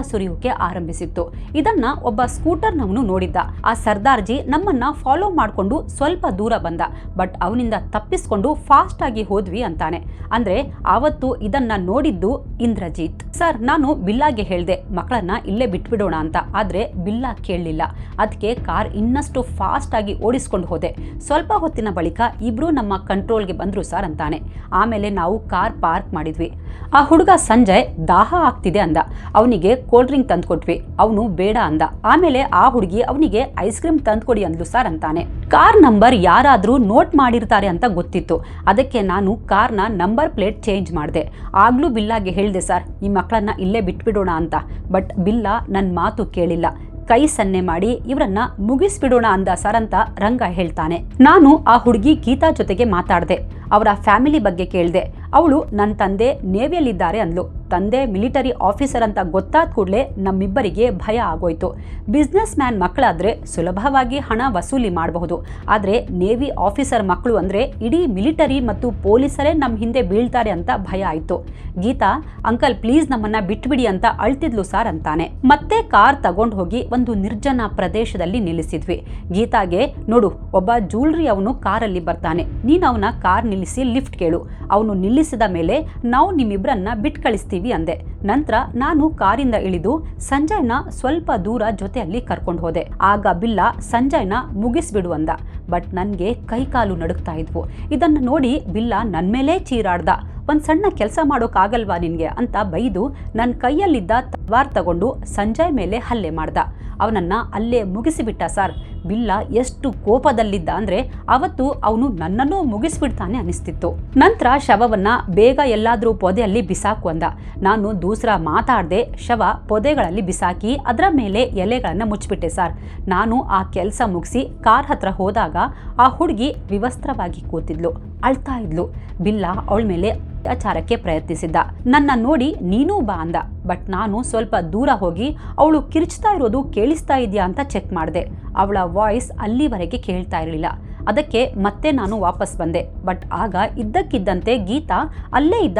ಸುರಿಯೋಕೆ ಆರಂಭಿಸಿತ್ತು. ಇದನ್ನ ಒಬ್ಬ ಸ್ಕೂಟರ್ನವನು ನೋಡಿದ್ದ. ಆ ಸರ್ದಾರ್ಜಿ ನಮ್ಮನ್ನ ಫಾಲೋ ಮಾಡಿಕೊಂಡು ಸ್ವಲ್ಪ ದೂರ ಬಂದ. ಬಟ್ ಅವನಿಂದ ತಪ್ಪಿಸ್ಕೊಂಡು ಫಾಸ್ಟ್ ಆಗಿ ಹೋದ್ವಿ ಅಂತಾನೆ. ಅಂದ್ರೆ ಆವತ್ತು ಇದನ್ನ ನೋಡಿದ್ದು ಇಂದ್ರಜಿತ್. ಸರ್, ನಾನು ಬಿಲ್ಲಾಗೆ ಹೇಳ್ದೆ ಮಕ್ಕಳನ್ನ ಇಲ್ಲೇ ಬಿಟ್ಬಿಡೋಣ ಅಂತ. ಆದ್ರೆ ಬಿಲ್ಲಾ ಕೇಳಲಿಲ್ಲ. ಅದಕ್ಕೆ ಕಾರ್ ಇನ್ನಷ್ಟು ಫಾಸ್ಟ್ ಆಗಿ ಓಡಿಸ್ಕೊಂಡು ಹೋದೆ. ಸ್ವಲ್ಪ ಹೊತ್ತಿನ ಬಳಿಕ ಇಬ್ರು ನಮ್ಮ ಕಂಟ್ರೋಲ್ಗೆ ಬಂದ್ರು ಸರ್ ಅಂತಾನೆ. ಆಮೇಲೆ ನಾವು ಕಾರ್ ಪಾರ್ಕ್ ಮಾಡಿದ್ವಿ. ಆ ಹುಡುಗ ಸಂಜಯ್ ದಾಹ ಆಗ್ತಿದೆ ಅಂದ. ಅವನಿಗೆ ಕೋಲ್ಡ್ ಡ್ರಿಂಕ್ ತಂದ್ಕೊಟ್ವಿ. ಅವನು ಬೇಡ ಅಂದ. ಆಮೇಲೆ ಆ ಹುಡುಗಿ ಅವನಿಗೆ ಐಸ್ ಕ್ರೀಮ್ ತಂದ್ಕೊಡಿ ಅಂದ್ಲು ಸರ್ ಅಂತಾನೆ. ಕಾರ್ ನಂಬರ್ ಯಾರಾದ್ರೂ ನೋಟ್ ಮಾಡಿರ್ತಾರೆ ಅಂತ ಗೊತ್ತಿತ್ತು. ಅದಕ್ಕೆ ನಾನು ಕಾರ್ನ ನಂಬರ್ ಪ್ಲೇಟ್ ಚೇಂಜ್ ಮಾಡಿದೆ. ಆಗ್ಲೂ ಬಿಲ್ಲಾಗೆ ಹೇಳ್ದೆ ಸರ್ ಈ ಮಕ್ಕಳನ್ನ ಇಲ್ಲೇ ಬಿಟ್ಬಿಡೋಣ ಅಂತ. ಬಟ್ ಬಿಲ್ಲಾ ನನ್ನ ಮಾತು ಕೇಳಿಲ್ಲ. ಕೈ ಸನ್ನೆ ಮಾಡಿ ಇವರನ್ನ ಮುಗಿಸ್ಬಿಡೋಣ ಅಂದ ಸರ್ ಅಂತ ರಂಗ ಹೇಳ್ತಾನೆ. ನಾನು ಆ ಹುಡುಗಿ ಗೀತಾ ಜೊತೆಗೆ ಮಾತಾಡ್ದೆ. ಅವರ ಫ್ಯಾಮಿಲಿ ಬಗ್ಗೆ ಕೇಳಿದೆ. ಅವಳು ನನ್ನ ತಂದೆ ನೇವಿಯಲ್ಲಿದ್ದಾರೆ ಅಂದ್ಲು. ತಂದೆ ಮಿಲಿಟರಿ ಆಫೀಸರ್ ಅಂತ ಗೊತ್ತಾದ ಕೂಡಲೇ ನಮ್ಮಿಬ್ಬರಿಗೆ ಭಯ ಆಗೋಯ್ತು. ಬಿಸ್ನೆಸ್ ಮ್ಯಾನ್ ಮಕ್ಕಳಾದ್ರೆ ಸುಲಭವಾಗಿ ಹಣ ವಸೂಲಿ ಮಾಡಬಹುದು. ಆದರೆ ನೇವಿ ಆಫೀಸರ್ ಮಕ್ಕಳು ಅಂದ್ರೆ ಇಡೀ ಮಿಲಿಟರಿ ಮತ್ತು ಪೊಲೀಸರೇ ನಮ್ಮ ಹಿಂದೆ ಬೀಳ್ತಾರೆ ಅಂತ ಭಯ ಆಯ್ತು. ಗೀತಾ, ಅಂಕಲ್ ಪ್ಲೀಸ್ ನಮ್ಮನ್ನ ಬಿಟ್ಬಿಡಿ ಅಂತ ಅಳ್ತಿದ್ಲು ಸಾರ್ ಅಂತಾನೆ. ಮತ್ತೆ ಕಾರ್ ತಗೊಂಡು ಹೋಗಿ ಒಂದು ನಿರ್ಜನ ಪ್ರದೇಶದಲ್ಲಿ ನಿಲ್ಲಿಸಿದ್ವಿ. ಗೀತಾಗೆ, ನೋಡು ಒಬ್ಬ ಜ್ಯೂಲ್ರಿ ಅವನು ಕಾರಲ್ಲಿ ಬರ್ತಾನೆ, ನೀನು ಅವನ ಕಾರ್ ನಿಲ್ಲಿಸಿ ಲಿಫ್ಟ್ ಕೇಳು. ಅವನು ನಿಲ್ಲಿಸಿದ ಮೇಲೆ ನಾವು ನಿಮ್ಮಿಬ್ಬರನ್ನ ಬಿಟ್ಟು ಕಳಿಸ್ತೀವಿ ಅಂದೆ. ನಂತರ ನಾನು ಕಾರಿಂದ ಇಳಿದು ಸಂಜಯ್ನ ಸ್ವಲ್ಪ ದೂರ ಜೊತೆಯಲ್ಲಿ ಕರ್ಕೊಂಡು ಹೋದೆ. ಆಗ ಬಿಲ್ಲಾ ಸಂಜಯ್ನ ಮುಗಿಸ್ಬಿಡು ಅಂದ. ಬಟ್ ನನಗೆ ಕೈಕಾಲು ನಡುಗ್ತಾ ಇದ್ವು. ಇದನ್ನು ನೋಡಿ ಬಿಲ್ಲಾ ನನ್ನ ಮೇಲೇ ಚೀರಾಡ್ದ. ಒಂದು ಸಣ್ಣ ಕೆಲಸ ಮಾಡೋಕ್ಕಾಗಲ್ವಾ ನಿನಗೆ ಅಂತ ಬೈದು ನನ್ನ ಕೈಯಲ್ಲಿದ್ದ ತಲ್ವಾರ್ ತಗೊಂಡು ಸಂಜಯ್ ಮೇಲೆ ಹಲ್ಲೆ ಮಾಡ್ದ. ಅವನನ್ನ ಅಲ್ಲೇ ಮುಗಿಸಿಬಿಟ್ಟ ಸರ್. ಬಿಲ್ಲಾ ಎಷ್ಟು ಕೋಪದಲ್ಲಿದ್ದ ಅಂದ್ರೆ ಅವತ್ತು ಅವನು ನನ್ನನ್ನೂ ಮುಗಿಸ್ಬಿಡ್ತಾನೆ ಅನಿಸ್ತಿತ್ತು. ನಂತರ ಶವವನ್ನ ಬೇಗ ಎಲ್ಲಾದ್ರೂ ಪೊದೆಯಲ್ಲಿ ಬಿಸಾಕು ಅಂದ. ನಾನು ದೂಸರ ಮಾತಾಡದೆ ಶವ ಪೊದೆಗಳಲ್ಲಿ ಬಿಸಾಕಿ ಅದರ ಮೇಲೆ ಎಲೆಗಳನ್ನ ಮುಚ್ಚಿಬಿಟ್ಟೆ ಸರ್. ನಾನು ಆ ಕೆಲಸ ಮುಗಿಸಿ ಕಾರ್ ಹತ್ರ ಹೋದಾಗ ಆ ಹುಡುಗಿ ವಿವಸ್ತ್ರವಾಗಿ ಕೂತಿದ್ಲು, ಅಳ್ತಾ ಇದ್ಲು. ಬಿಲ್ಲಾ ಅವಳ ಮೇಲೆ ಅತ್ಯಾಚಾರಕ್ಕೆ ಪ್ರಯತ್ನಿಸಿದ್ದ. ನನ್ನ ನೋಡಿ ನೀನೂ ಬಾ ಅಂದ. ಬಟ್ ನಾನು ಸ್ವಲ್ಪ ದೂರ ಹೋಗಿ ಅವಳು ಕಿರ್ಚ್ತಾ ಇರೋದು ಕೇಳಿಸ್ತಾ ಇದೆಯಾ ಅಂತ ಚೆಕ್ ಮಾಡಿದೆ. ಅವಳ ವಾಯ್ಸ್ ಅಲ್ಲಿವರೆಗೆ ಕೇಳ್ತಾ ಇರಲಿಲ್ಲ. ಅದಕ್ಕೆ ಮತ್ತೆ ನಾನು ವಾಪಸ್ ಬಂದೆ. ಬಟ್ ಆಗ ಇದ್ದಕ್ಕಿದ್ದಂತೆ ಗೀತಾ ಅಲ್ಲೇ ಇದ್ದ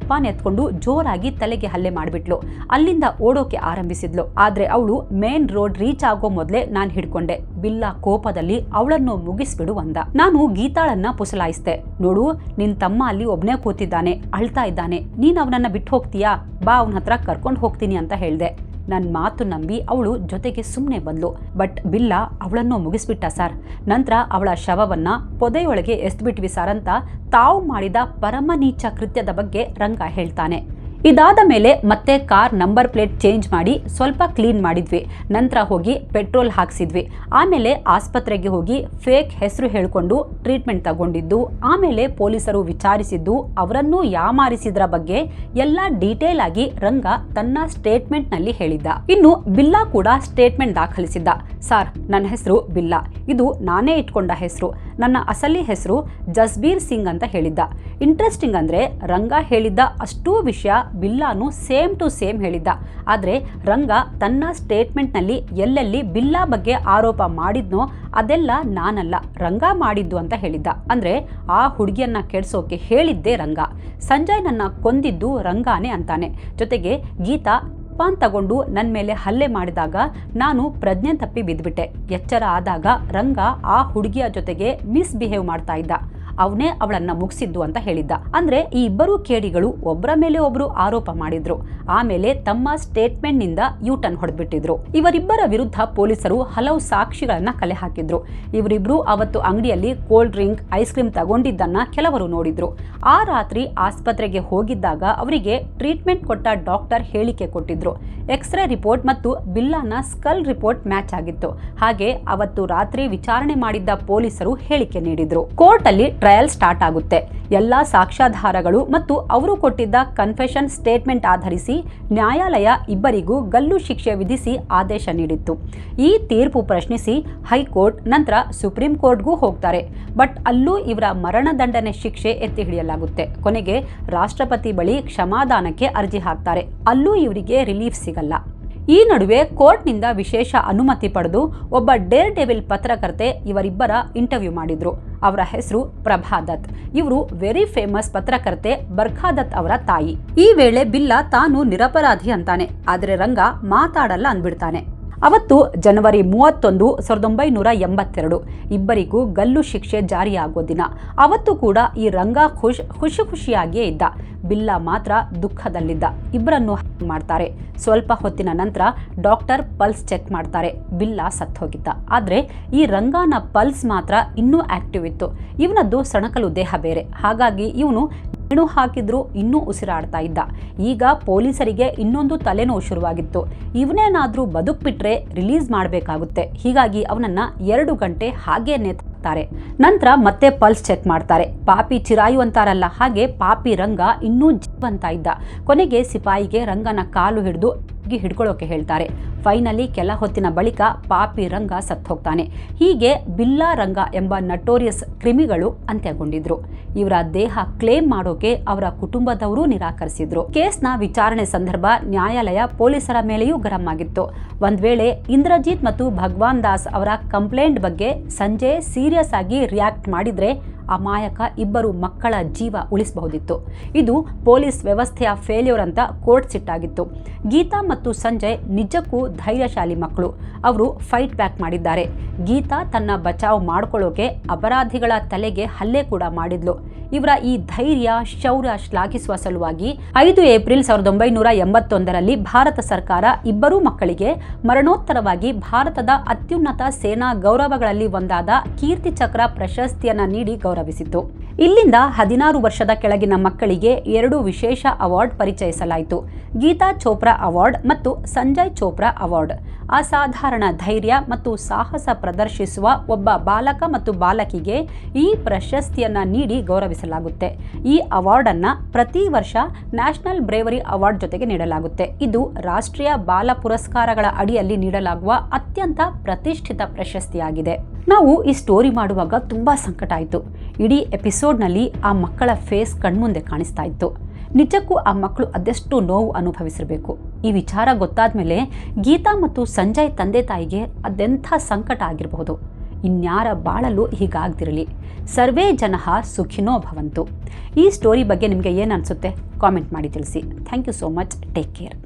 ಪಾನ್ ಎತ್ಕೊಂಡು ಜೋರಾಗಿ ತಲೆಗೆ ಹಲ್ಲೆ ಮಾಡಿಬಿಟ್ಲು. ಅಲ್ಲಿಂದ ಓಡೋಕೆ ಆರಂಭಿಸಿದ್ಲು. ಆದ್ರೆ ಅವಳು ಮೇನ್ ರೋಡ್ ರೀಚ್ ಆಗೋ ಮೊದಲೇ ನಾನು ಹಿಡ್ಕೊಂಡೆ. ಬಿಲ್ಲಾ ಕೋಪದಲ್ಲಿ ಅವಳನ್ನು ಮುಗಿಸ್ಬಿಡು ಅಂದ. ನಾನು ಗೀತಾಳನ್ನ ಪುಸಲಾಯಿಸ್ದೆ. ನೋಡು, ನಿನ್ ತಮ್ಮ ಅಲ್ಲಿ ಒಬ್ನೇ ಕೂತಿದ್ದಾನೆ, ಅಳ್ತಾ ಇದ್ದಾನೆ, ನೀನ್ ಅವನನ್ನ ಬಿಟ್ಟು ಹೋಗ್ತೀಯಾ, ಬಾ ಅವನ ಹತ್ರ ಕರ್ಕೊಂಡು ಹೋಗ್ತೀನಿ ಅಂತ ಹೇಳ್ದೆ. ನನ್ನ ಮಾತು ನಂಬಿ ಅವಳು ಜೊತೆಗೆ ಸುಮ್ಮನೆ ಬಂದ್ಲು. ಬಟ್ ಬಿಲ್ಲಾ ಅವಳನ್ನು ಮುಗಿಸ್ಬಿಟ್ಟ ಸರ್. ನಂತರ ಅವಳ ಶವವನ್ನ ಪೊದೆಯೊಳಗೆ ಎಸ್ಬಿಟ್ವಿ ಸರ್ ಅಂತ ತಾವು ಮಾಡಿದ ಪರಮ ನೀಚ ಕೃತ್ಯದ ಬಗ್ಗೆ ರಂಗ ಹೇಳ್ತಾನೆ. ಇದಾದ ಮೇಲೆ ಮತ್ತೆ ಕಾರ್ ನಂಬರ್ ಪ್ಲೇಟ್ ಚೇಂಜ್ ಮಾಡಿ ಸ್ವಲ್ಪ ಕ್ಲೀನ್ ಮಾಡಿದ್ವಿ. ನಂತರ ಹೋಗಿ ಪೆಟ್ರೋಲ್ ಹಾಕ್ಸಿದ್ವಿ. ಆಮೇಲೆ ಆಸ್ಪತ್ರೆಗೆ ಹೋಗಿ ಫೇಕ್ ಹೆಸರು ಹೇಳ್ಕೊಂಡು ಟ್ರೀಟ್ಮೆಂಟ್ ತಗೊಂಡಿದ್ದು, ಆಮೇಲೆ ಪೊಲೀಸರು ವಿಚಾರಿಸಿದ್ದು, ಅವರನ್ನು ಯಾಮಾರಿಸಿದ್ರ ಬಗ್ಗೆ ಎಲ್ಲ ಡೀಟೇಲ್ ಆಗಿ ರಂಗ ತನ್ನ ಸ್ಟೇಟ್ಮೆಂಟ್ ನಲ್ಲಿ ಹೇಳಿದ್ದ. ಇನ್ನು ಬಿಲ್ಲಾ ಕೂಡ ಸ್ಟೇಟ್ಮೆಂಟ್ ದಾಖಲಿಸಿದ್ದ. ಸರ್, ನನ್ನ ಹೆಸರು ಬಿಲ್ಲಾ, ಇದು ನಾನೇ ಇಟ್ಕೊಂಡ ಹೆಸರು, ನನ್ನ ಅಸಲಿ ಹೆಸರು ಜಸ್ಬೀರ್ ಸಿಂಗ್ ಅಂತ ಹೇಳಿದ್ದ. ಇಂಟ್ರೆಸ್ಟಿಂಗ್ ಅಂದ್ರೆ ರಂಗ ಹೇಳಿದ್ದ ಅಷ್ಟೂ ವಿಷಯ ಬಿಲ್ಲಾನು ಸೇಮ್ ಟು ಸೇಮ್ ಹೇಳಿದ್ದ. ಆದ್ರೆ ರಂಗ ತನ್ನ ಸ್ಟೇಟ್ಮೆಂಟ್ ನಲ್ಲಿ ಎಲ್ಲೆಲ್ಲಿ ಬಿಲ್ಲಾ ಬಗ್ಗೆ ಆರೋಪ ಮಾಡಿದ್ನೋ ಅದೆಲ್ಲ ನಾನಲ್ಲ, ರಂಗ ಮಾಡಿದ್ದು ಅಂತ ಹೇಳಿದ್ದ. ಅಂದ್ರೆ ಆ ಹುಡುಗಿಯನ್ನ ಕೆಡ್ಸೋಕೆ ಹೇಳಿದ್ದೇ ರಂಗ. ಸಂಜಯ್ ನನ್ನ ಕೊಂದಿದ್ದು ರಂಗಾನೇ ಅಂತಾನೆ. ಜೊತೆಗೆ ಗೀತಾ ಪಾನ್ ತಗೊಂಡು ನನ್ನ ಮೇಲೆ ಹಲ್ಲೆ ಮಾಡಿದಾಗ ನಾನು ಪ್ರಜ್ಞೆ ತಪ್ಪಿ ಬಿದ್ಬಿಟ್ಟೆ. ಎಚ್ಚರ ಆದಾಗ ರಂಗ ಆ ಹುಡುಗಿಯ ಜೊತೆಗೆ ಮಿಸ್ಬಿಹೇವ್ ಮಾಡ್ತಾ ಇದ್ದ, ಅವನೇ ಅವಳನ್ನ ಮುಗಿಸಿದ್ದು ಅಂತ ಹೇಳಿದ್ದ. ಅಂದ್ರೆ ಈ ಇಬ್ಬರು ಕೇಡಿಗಳು ಒಬ್ಬರ ಮೇಲೆ ಒಬ್ರು ಆರೋಪ ಮಾಡಿದ್ರು. ಆಮೇಲೆ ತಮ್ಮ ಸ್ಟೇಟ್ಮೆಂಟ್ ನಿಂದ ಯೂಟರ್ನ್ ಹೊಡೆದ್ಬಿಟ್ಟಿದ್ರು. ಇವರಿಬ್ಬರ ವಿರುದ್ಧ ಪೊಲೀಸರು ಹಲವು ಸಾಕ್ಷಿಗಳನ್ನ ಕಲೆ ಹಾಕಿದ್ರು. ಇವರಿಬ್ರು ಅವತ್ತು ಅಂಗಡಿಯಲ್ಲಿ ಕೋಲ್ಡ್ ಡ್ರಿಂಕ್, ಐಸ್ ಕ್ರೀಮ್ ತಗೊಂಡಿದ್ದನ್ನ ಕೆಲವರು ನೋಡಿದ್ರು. ಆ ರಾತ್ರಿ ಆಸ್ಪತ್ರೆಗೆ ಹೋಗಿದ್ದಾಗ ಅವರಿಗೆ ಟ್ರೀಟ್ಮೆಂಟ್ ಕೊಟ್ಟ ಡಾಕ್ಟರ್ ಹೇಳಿಕೆ ಕೊಟ್ಟಿದ್ರು. ಎಕ್ಸ್ರೇ ರಿಪೋರ್ಟ್ ಮತ್ತು ಬಿಲ್ಲಾನ ಸ್ಕಲ್ ರಿಪೋರ್ಟ್ ಮ್ಯಾಚ್ ಆಗಿತ್ತು. ಹಾಗೆ ಅವತ್ತು ರಾತ್ರಿ ವಿಚಾರಣೆ ಮಾಡಿದ್ದ ಪೊಲೀಸರು ಹೇಳಿಕೆ ನೀಡಿದ್ರು. ಕೋರ್ಟ್ ಅಲ್ಲಿ ಟ್ರಯಲ್ ಸ್ಟಾರ್ಟ್ ಆಗುತ್ತೆ. ಎಲ್ಲಾ ಸಾಕ್ಷ್ಯಾಧಾರಗಳು ಮತ್ತು ಅವರು ಕೊಟ್ಟಿದ್ದ ಕನ್ಫೆಷನ್ ಸ್ಟೇಟ್ಮೆಂಟ್ ಆಧರಿಸಿ ನ್ಯಾಯಾಲಯ ಇಬ್ಬರಿಗೂ ಗಲ್ಲು ಶಿಕ್ಷೆ ವಿಧಿಸಿ ಆದೇಶ ನೀಡಿತ್ತು. ಈ ತೀರ್ಪು ಪ್ರಶ್ನಿಸಿ ಹೈಕೋರ್ಟ್ ನಂತರ ಸುಪ್ರೀಂ ಕೋರ್ಟ್ಗೂ ಹೋಗ್ತಾರೆ. ಬಟ್ ಅಲ್ಲೂ ಇವರ ಮರಣದಂಡನೆ ಶಿಕ್ಷೆ ಎತ್ತಿ ಹಿಡಿಯಲಾಗುತ್ತೆ. ಕೊನೆಗೆ ರಾಷ್ಟ್ರಪತಿ ಬಳಿ ಕ್ಷಮಾದಾನಕ್ಕೆ ಅರ್ಜಿ ಹಾಕ್ತಾರೆ. ಅಲ್ಲೂ ಇವರಿಗೆ ರಿಲೀಫ್ ಸಿಗಲ್ಲ. ಈ ನಡುವೆ ಕೋರ್ಟ್ನಿಂದ ವಿಶೇಷ ಅನುಮತಿ ಪಡೆದು ಒಬ್ಬ ಡೇರ್ ಡೆವಿಲ್ ಪತ್ರಕರ್ತೆ ಇವರಿಬ್ಬರ ಇಂಟರ್ವ್ಯೂ ಮಾಡಿದ್ರು. ಅವರ ಹೆಸರು ಪ್ರಭಾ ದತ್. ಇವರು ವೆರಿ ಫೇಮಸ್ ಪತ್ರಕರ್ತೆ ಬರ್ಖಾ ದತ್ ಅವರ ತಾಯಿ. ಈ ವೇಳೆ ಬಿಲ್ಲಾ ತಾನು ನಿರಪರಾಧಿ ಅಂತಾನೆ, ಆದ್ರೆ ರಂಗ ಮಾತಾಡಲ್ಲ ಅಂದ್ಬಿಡ್ತಾನೆ. ಅವತ್ತು ಜನವರಿ 31, 1982 ಇಬ್ಬರಿಗೂ ಗಲ್ಲು ಶಿಕ್ಷೆ ಜಾರಿಯಾಗೋ ದಿನ. ಅವತ್ತು ಕೂಡ ಈ ರಂಗ ಖುಷಿಯಾಗಿಯೇ ಇದ್ದ. ಬಿಲ್ಲಾ ಮಾತ್ರ ದುಃಖದಲ್ಲಿದ್ದ. ಇಬ್ಬರನ್ನು ಮಾಡ್ತಾರೆ. ಸ್ವಲ್ಪ ಹೊತ್ತಿನ ನಂತರ ಡಾಕ್ಟರ್ ಪಲ್ಸ್ ಚೆಕ್ ಮಾಡ್ತಾರೆ. ಬಿಲ್ಲಾ ಸತ್ತೋಗಿದ್ದ. ಆದ್ರೆ ಈ ರಂಗನ ಪಲ್ಸ್ ಮಾತ್ರ ಇನ್ನೂ ಆಕ್ಟಿವ್ ಇತ್ತು. ಇವನದ್ದು ಸಣಕಲು ದೇಹ ಬೇರೆ. ಹಾಗಾಗಿ ಇವನು ನೇಣು ಹಾಕಿದ್ರು ಇನ್ನೂ ಉಸಿರಾಡ್ತಾ ಇದ್ದ. ಈಗ ಪೊಲೀಸರಿಗೆ ಇನ್ನೊಂದು ತಲೆನೋವು ಶುರುವಾಗಿತ್ತು. ಇವನೇನಾದ್ರೂ ಬದುಕ್ಬಿಟ್ರೆ ರಿಲೀಸ್ ಮಾಡಬೇಕಾಗುತ್ತೆ. ಹೀಗಾಗಿ ಅವನನ್ನ 2 ಗಂಟೆ ಹಾಗೆ ನೇತಾಕ್ತಾರೆ. ನಂತರ ಮತ್ತೆ ಪಲ್ಸ್ ಚೆಕ್ ಮಾಡ್ತಾರೆ. ಪಾಪಿ ಚಿರಾಯು ಅಂತಾರಲ್ಲ, ಹಾಗೆ ಪಾಪಿ ರಂಗ ಇನ್ನೂ ಜೀವಂತ ಇದ್ದ. ಕೊನೆಗೆ ಸಿಪಾಯಿಗೆ ರಂಗನ ಕಾಲು ಹಿಡ್ಕೊಳ್ಳೋಕೆ ಹೇಳ್ತಾರೆ. ಫೈನಲಿ ಕೆಲ ಹೊತ್ತಿನ ಬಳಿಕ ಪಾಪಿ ರಂಗ ಸತ್ತು ಹೋಗ್ತಾನೆ. ಹೀಗೆ ಬಿಲ್ಲಾ ರಂಗ ಎಂಬ ನಟೋರಿಯಸ್ ಕ್ರಿಮಿಗಳು ಅಂತ್ಯಗೊಂಡಿದ್ರು. ಇವರ ದೇಹ ಕ್ಲೇಮ್ ಮಾಡೋಕೆ ಅವರ ಕುಟುಂಬದವರು ನಿರಾಕರಿಸಿದ್ರು. ಕೇಸ್ನ ವಿಚಾರಣೆ ಸಂದರ್ಭ ನ್ಯಾಯಾಲಯ ಪೊಲೀಸರ ಮೇಲೆಯೂ ಗರಂ ಆಗಿತ್ತು. ಒಂದ್ ವೇಳೆ ಇಂದ್ರಜಿತ್ ಮತ್ತು ಭಗವಾನ್ ದಾಸ್ ಅವರ ಕಂಪ್ಲೇಂಟ್ ಬಗ್ಗೆ ಸಂಜಯ್ ಸೀರಿಯಸ್ ಆಗಿ ರಿಯಾಕ್ಟ್ ಮಾಡಿದ್ರೆ ಅಮಾಯಕ ಇಬ್ಬರು ಮಕ್ಕಳ ಜೀವ ಉಳಿಸಬಹುದಿತ್ತು. ಇದು ಪೊಲೀಸ್ ವ್ಯವಸ್ಥೆಯ ಫೇಲ್ಯೂರ್ ಅಂತ ಕೋರ್ಟ್ ಸಿಟ್ಟಾಗಿತ್ತು. ಗೀತಾ ಮತ್ತು ಸಂಜಯ್ ನಿಜಕ್ಕೂ ಧೈರ್ಯಶಾಲಿ ಮಕ್ಕಳು. ಅವರು ಫೈಟ್ ಬ್ಯಾಕ್ ಮಾಡಿದ್ದಾರೆ. ಗೀತಾ ತನ್ನ ಬಚಾವ್ ಮಾಡ್ಕೊಳ್ಳೋಕೆ ಅಪರಾಧಿಗಳ ತಲೆಗೆ ಹಲ್ಲೆ ಕೂಡ ಮಾಡಿದ್ಲು. ಇವರ ಈ ಧೈರ್ಯ, ಶೌರ್ಯ ಶ್ಲಾಘಿಸುವ ಸಲುವಾಗಿ 5 ಏಪ್ರಿಲ್ 1981ರಲ್ಲಿ ಭಾರತ ಸರ್ಕಾರ ಇಬ್ಬರೂ ಮಕ್ಕಳಿಗೆ ಮರಣೋತ್ತರವಾಗಿ ಭಾರತದ ಅತ್ಯುನ್ನತ ಸೇನಾ ಗೌರವಗಳಲ್ಲಿ ಒಂದಾದ ಕೀರ್ತಿ ಚಕ್ರ ಪ್ರಶಸ್ತಿಯನ್ನ ನೀಡಿ ಗೌರವಿಸಿತು. ಇಲ್ಲಿಂದ 16 ವರ್ಷದ ಕೆಳಗಿನ ಮಕ್ಕಳಿಗೆ 2 ವಿಶೇಷ ಅವಾರ್ಡ್ ಪರಿಚಯಿಸಲಾಯಿತು. ಗೀತಾ ಚೋಪ್ರಾ ಅವಾರ್ಡ್ ಮತ್ತು ಸಂಜಯ್ ಚೋಪ್ರಾ ಅವಾರ್ಡ್. ಅಸಾಧಾರಣ ಧೈರ್ಯ ಮತ್ತು ಸಾಹಸ ಪ್ರದರ್ಶಿಸುವ ಒಬ್ಬ ಬಾಲಕ ಮತ್ತು ಬಾಲಕಿಗೆ ಈ ಪ್ರಶಸ್ತಿಯನ್ನ ನೀಡಿ ಗೌರವಿಸಲಾಗುತ್ತೆ. ಈ ಅವಾರ್ಡ್ ಅನ್ನ ಪ್ರತಿ ವರ್ಷ ನ್ಯಾಷನಲ್ ಬ್ರೇವರಿ ಅವಾರ್ಡ್ ಜೊತೆಗೆ ನೀಡಲಾಗುತ್ತೆ. ಇದು ರಾಷ್ಟ್ರೀಯ ಬಾಲ ಪುರಸ್ಕಾರಗಳ ಅಡಿಯಲ್ಲಿ ನೀಡಲಾಗುವ ಅತ್ಯಂತ ಪ್ರತಿಷ್ಠಿತ ಪ್ರಶಸ್ತಿಯಾಗಿದೆ. ನಾವು ಈ ಸ್ಟೋರಿ ಮಾಡುವಾಗ ತುಂಬಾ ಸಂಕಟ ಆಯಿತು. ಇಡೀ ಎಪಿಸೋಡ್ನಲ್ಲಿ ಆ ಮಕ್ಕಳ ಫೇಸ್ ಕಣ್ಮುಂದೆ ಕಾಣಿಸ್ತಾ ಇತ್ತು. ನಿಜಕ್ಕೂ ಆ ಮಕ್ಕಳು ಅದೆಷ್ಟು ನೋವು ಅನುಭವಿಸಿರಬೇಕು. ಈ ವಿಚಾರ ಗೊತ್ತಾದ ಮೇಲೆ ಗೀತಾ ಮತ್ತು ಸಂಜಯ್ ತಂದೆ ತಾಯಿಗೆ ಅದೆಂಥ ಸಂಕಟ ಆಗಿರಬಹುದು. ಇನ್ಯಾರ ಬಾಳಲು ಹೀಗಾಗ್ದಿರಲಿ. ಸರ್ವೇ ಜನಃ ಸುಖಿನೋ ಭವಂತು. ಈ ಸ್ಟೋರಿ ಬಗ್ಗೆ ನಿಮಗೆ ಏನು ಅನಿಸುತ್ತೆ ಕಾಮೆಂಟ್ ಮಾಡಿ ತಿಳಿಸಿ. Thank you so much. Take care.